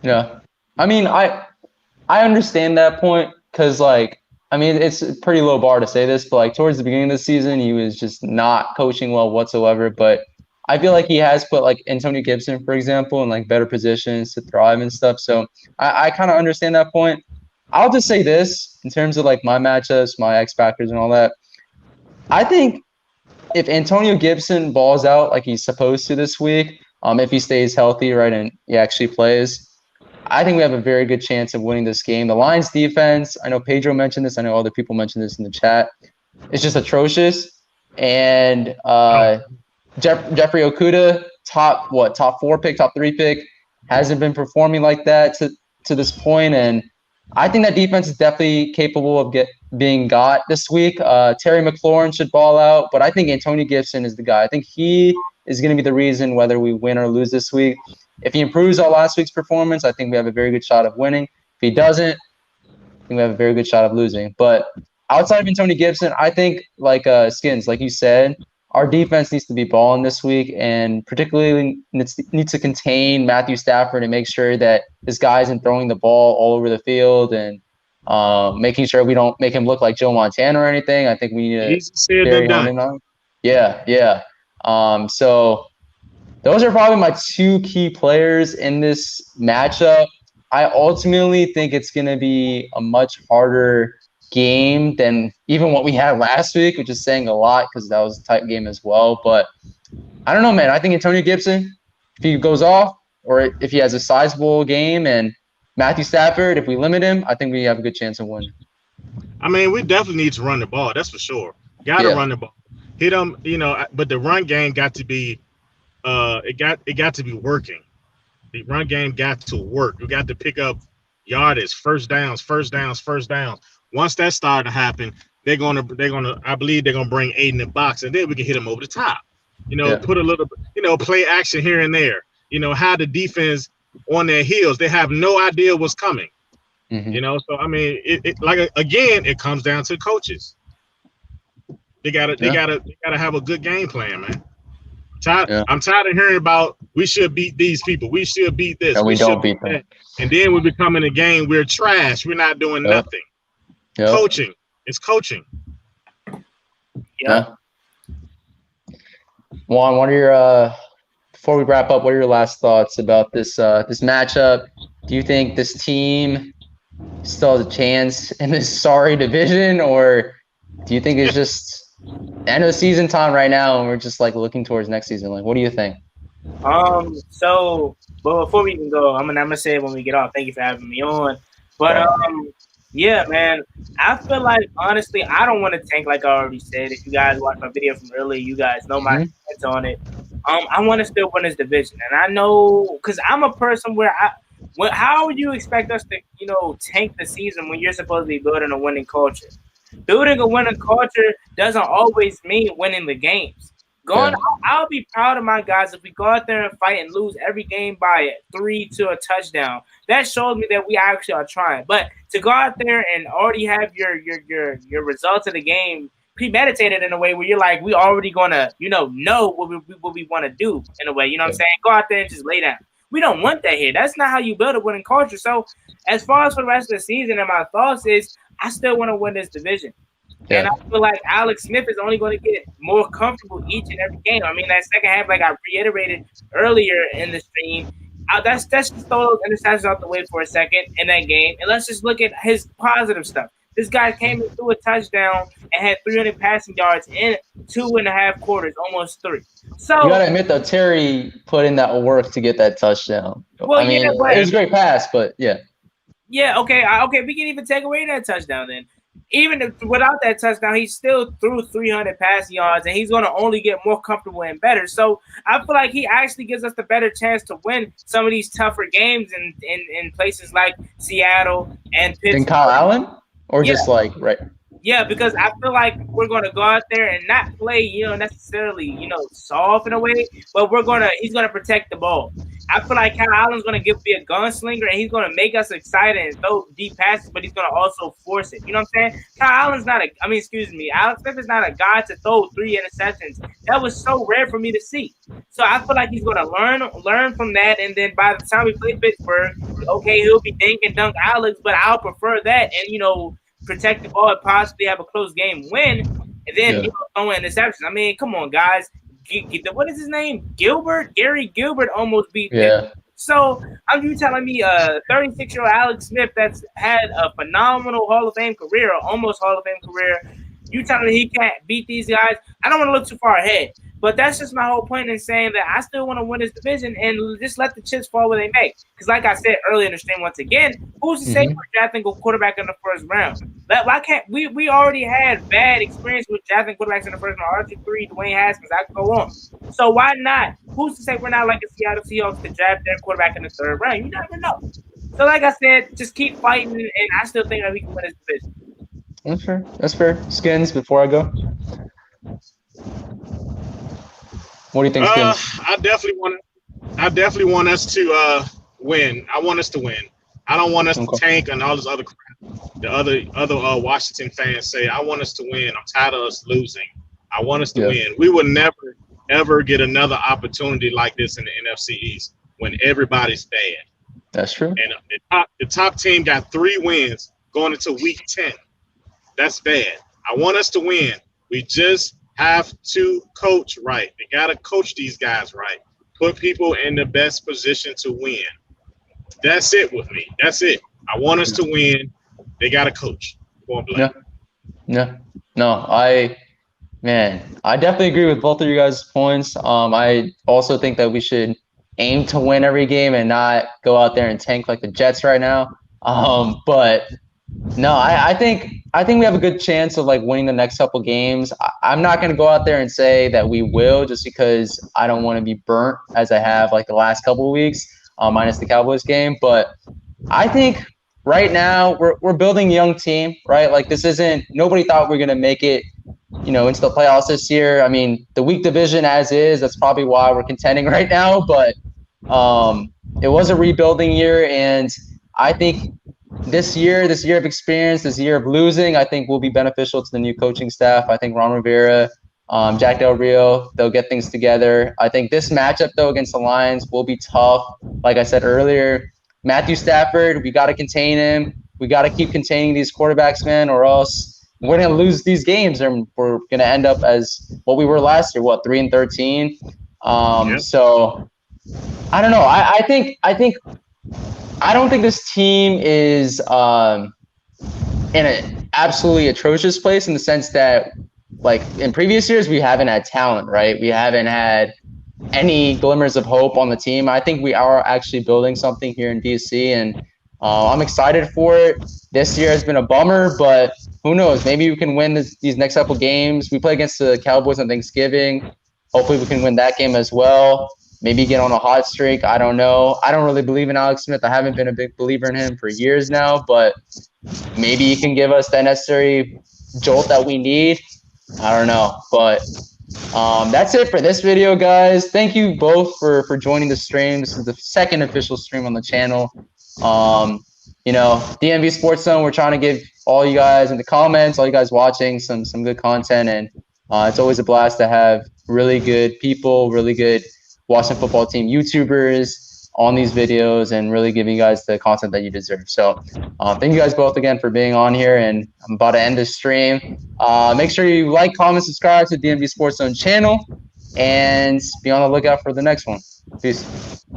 Yeah. I mean, I understand that point because, like, I mean, it's a pretty low bar to say this, but, like, towards the beginning of the season, he was just not coaching well whatsoever. But I feel like he has put, like, Antonio Gibson, for example, in, like, better positions to thrive and stuff. So I kind of understand that point. I'll just say this in terms of like my matchups, my X factors, and all that. I think if Antonio Gibson balls out like he's supposed to this week, if he stays healthy, right, and he actually plays, I think we have a very good chance of winning this game. The Lions defense, I know Pedro mentioned this. I know other people mentioned this in the chat. It's just atrocious. And Jeffrey Okudah, top 4 pick, top 3 pick, hasn't been performing like that to this point, and I think that defense is definitely capable of being got this week. Terry McLaurin should ball out, but I think Antonio Gibson is the guy. I think he is going to be the reason whether we win or lose this week. If he improves on last week's performance, I think we have a very good shot of winning. If he doesn't, I think we have a very good shot of losing. But outside of Antonio Gibson, I think like Skins, like you said, our defense needs to be balling this week, and particularly needs to contain Matthew Stafford and make sure that this guy isn't throwing the ball all over the field and making sure we don't make him look like Joe Montana or anything. I think we need to very hone in on. Yeah. So those are probably my 2 key players in this matchup. I ultimately think it's going to be a much harder game than even what we had last week, which is saying a lot because that was a tight game as well. But I don't know, man. I think Antonio Gibson, if he goes off or if he has a sizable game, and Matthew Stafford, if we limit him, I think we have a good chance of winning. I mean, we definitely need to run the ball. That's for sure. Got to run the ball. Hit them, but the run game got to be it got to be working. The run game got to work. We got to pick up yardage, first downs. Once that started to happen, they're gonna I believe they're gonna bring Aiden in the box, and then we can hit them over the top. Put a little play action here and there. Have the defense on their heels. They have no idea what's coming. So I mean, it comes down to coaches. They gotta have a good game plan, man. I'm tired of hearing about we should beat these people. We should beat this. And we don't beat them. And then we become in a game, we're trash. We're not doing nothing. Coaching. It's coaching. Yeah. Juan, what are your before we wrap up, what are your last thoughts about this matchup? Do you think this team still has a chance in this sorry division, or do you think it's just end of season time right now and we're just like looking towards next season? Like, what do you think? So, but before we can go, I'm gonna say it when we get off. Thank you for having me on. But yeah, man, I feel like honestly, I don't want to tank like I already said. If you guys watched my video from earlier, you guys know my stance on it. I want to still win this division, and I know because I'm a person where how would you expect us to tank the season when you're supposed to be building a winning culture? Building a winning culture doesn't always mean winning the games. I'll be proud of my guys if we go out there and fight and lose every game by 3 to a touchdown. That shows me that we actually are trying. But to go out there and already have your results of the game premeditated in a way where you're like, we already gonna, know what we want to do in a way. You know what I'm saying? Go out there and just lay down. We don't want that here. That's not how you build a winning culture. So, as far as for the rest of the season, and my thoughts is, I still want to win this division. Yeah. And I feel like Alex Smith is only going to get more comfortable each and every game. I mean, that second half, like I reiterated earlier in the stream, that's just throw those interceptions out the way for a second in that game, and let's just look at his positive stuff. This guy came and threw a touchdown and had 300 passing yards in 2.5 quarters, almost 3. So you gotta admit though, Terry put in that work to get that touchdown. Well, I mean, it was a great pass, but yeah. Yeah, okay, we can even take away that touchdown then. Even without that touchdown, he still threw 300 passing yards, and he's going to only get more comfortable and better. So I feel like he actually gives us the better chance to win some of these tougher games in places like Seattle and Pittsburgh. Than Kyle Allen? Or just like, right? Yeah, because I feel like we're going to go out there and not play, necessarily, soft in a way, but he's going to protect the ball. I feel like Kyle Allen's going to be a gunslinger, and he's going to make us excited and throw deep passes, but he's going to also force it. You know what I'm saying? Alex Smith is not a guy to throw 3 interceptions. That was so rare for me to see. So I feel like he's going to learn from that, and then by the time we play Pittsburgh, okay, he'll be dink and dunk Alex, but I'll prefer that, and, protect the ball and possibly have a close game win, and then throwing interceptions. I mean, come on, guys. What is his name? Gary Gilbert almost beat him. So you telling me 36-year-old Alex Smith that's had a phenomenal Hall of Fame career, or almost Hall of Fame career, you telling me he can't beat these guys? I don't want to look too far ahead, but that's just my whole point in saying that I still want to win this division and just let the chips fall where they may. Because like I said earlier in the stream, once again, who's to say we're drafting a quarterback in the first round? Why can't we already had bad experience with drafting quarterbacks in the first round? RG3, Dwayne Haskins, I could go on. So why not? Who's to say we're not like the Seattle Seahawks to draft their quarterback in the third round? You never know. So like I said, just keep fighting, and I still think that we can win this division. That's fair. That's fair. Skins, before I go. What do you think, Skins? I definitely want us to win. I want us to win. I don't want us to tank and all this other crap. The other Washington fans say, I want us to win. I'm tired of us losing. I want us to win. We will never, ever get another opportunity like this in the NFC East when everybody's bad. That's true. And the top team got 3 wins going into week 10. That's bad. I want us to win. We just have to coach right. They got to coach these guys right. Put people in the best position to win. That's it with me. That's it. I want us to win. They got to coach. No, I definitely agree with both of you guys' points. I also think that we should aim to win every game and not go out there and tank like the Jets right now. But no, I think we have a good chance of like winning the next couple games. I'm not going to go out there and say that we will, just because I don't want to be burnt as I have like the last couple of weeks, minus the Cowboys game. But I think right now we're building a young team, right? Like nobody thought we were going to make it, into the playoffs this year. I mean, the weak division as is, that's probably why we're contending right now. But it was a rebuilding year, and I think this year of experience, this year of losing, I think will be beneficial to the new coaching staff. I think Ron Rivera, Jack Del Rio, they'll get things together. I think this matchup, though, against the Lions will be tough. Like I said earlier, Matthew Stafford, we got to contain him. We got to keep containing these quarterbacks, man, or else we're going to lose these games, and we're going to end up as what we were last year, 3-13. So I don't know. I don't think this team is in an absolutely atrocious place, in the sense that, like in previous years, we haven't had talent, right? We haven't had any glimmers of hope on the team. I think we are actually building something here in DC, and I'm excited for it. This year has been a bummer, but who knows? Maybe we can win these next couple games. We play against the Cowboys on Thanksgiving. Hopefully we can win that game as well. Maybe get on a hot streak. I don't know. I don't really believe in Alex Smith. I haven't been a big believer in him for years now, but maybe he can give us that necessary jolt that we need. I don't know. But that's it for this video, guys. Thank you both for joining the stream. This is the second official stream on the channel. DMV Sports Zone, we're trying to give all you guys in the comments, all you guys watching, some good content, and it's always a blast to have really good people, really good Washington football team YouTubers on these videos, and really giving you guys the content that you deserve. So thank you guys both again for being on here, and I'm about to end this stream. Make sure you like, comment, subscribe to DMV Sports Zone channel, and be on the lookout for the next one. Peace.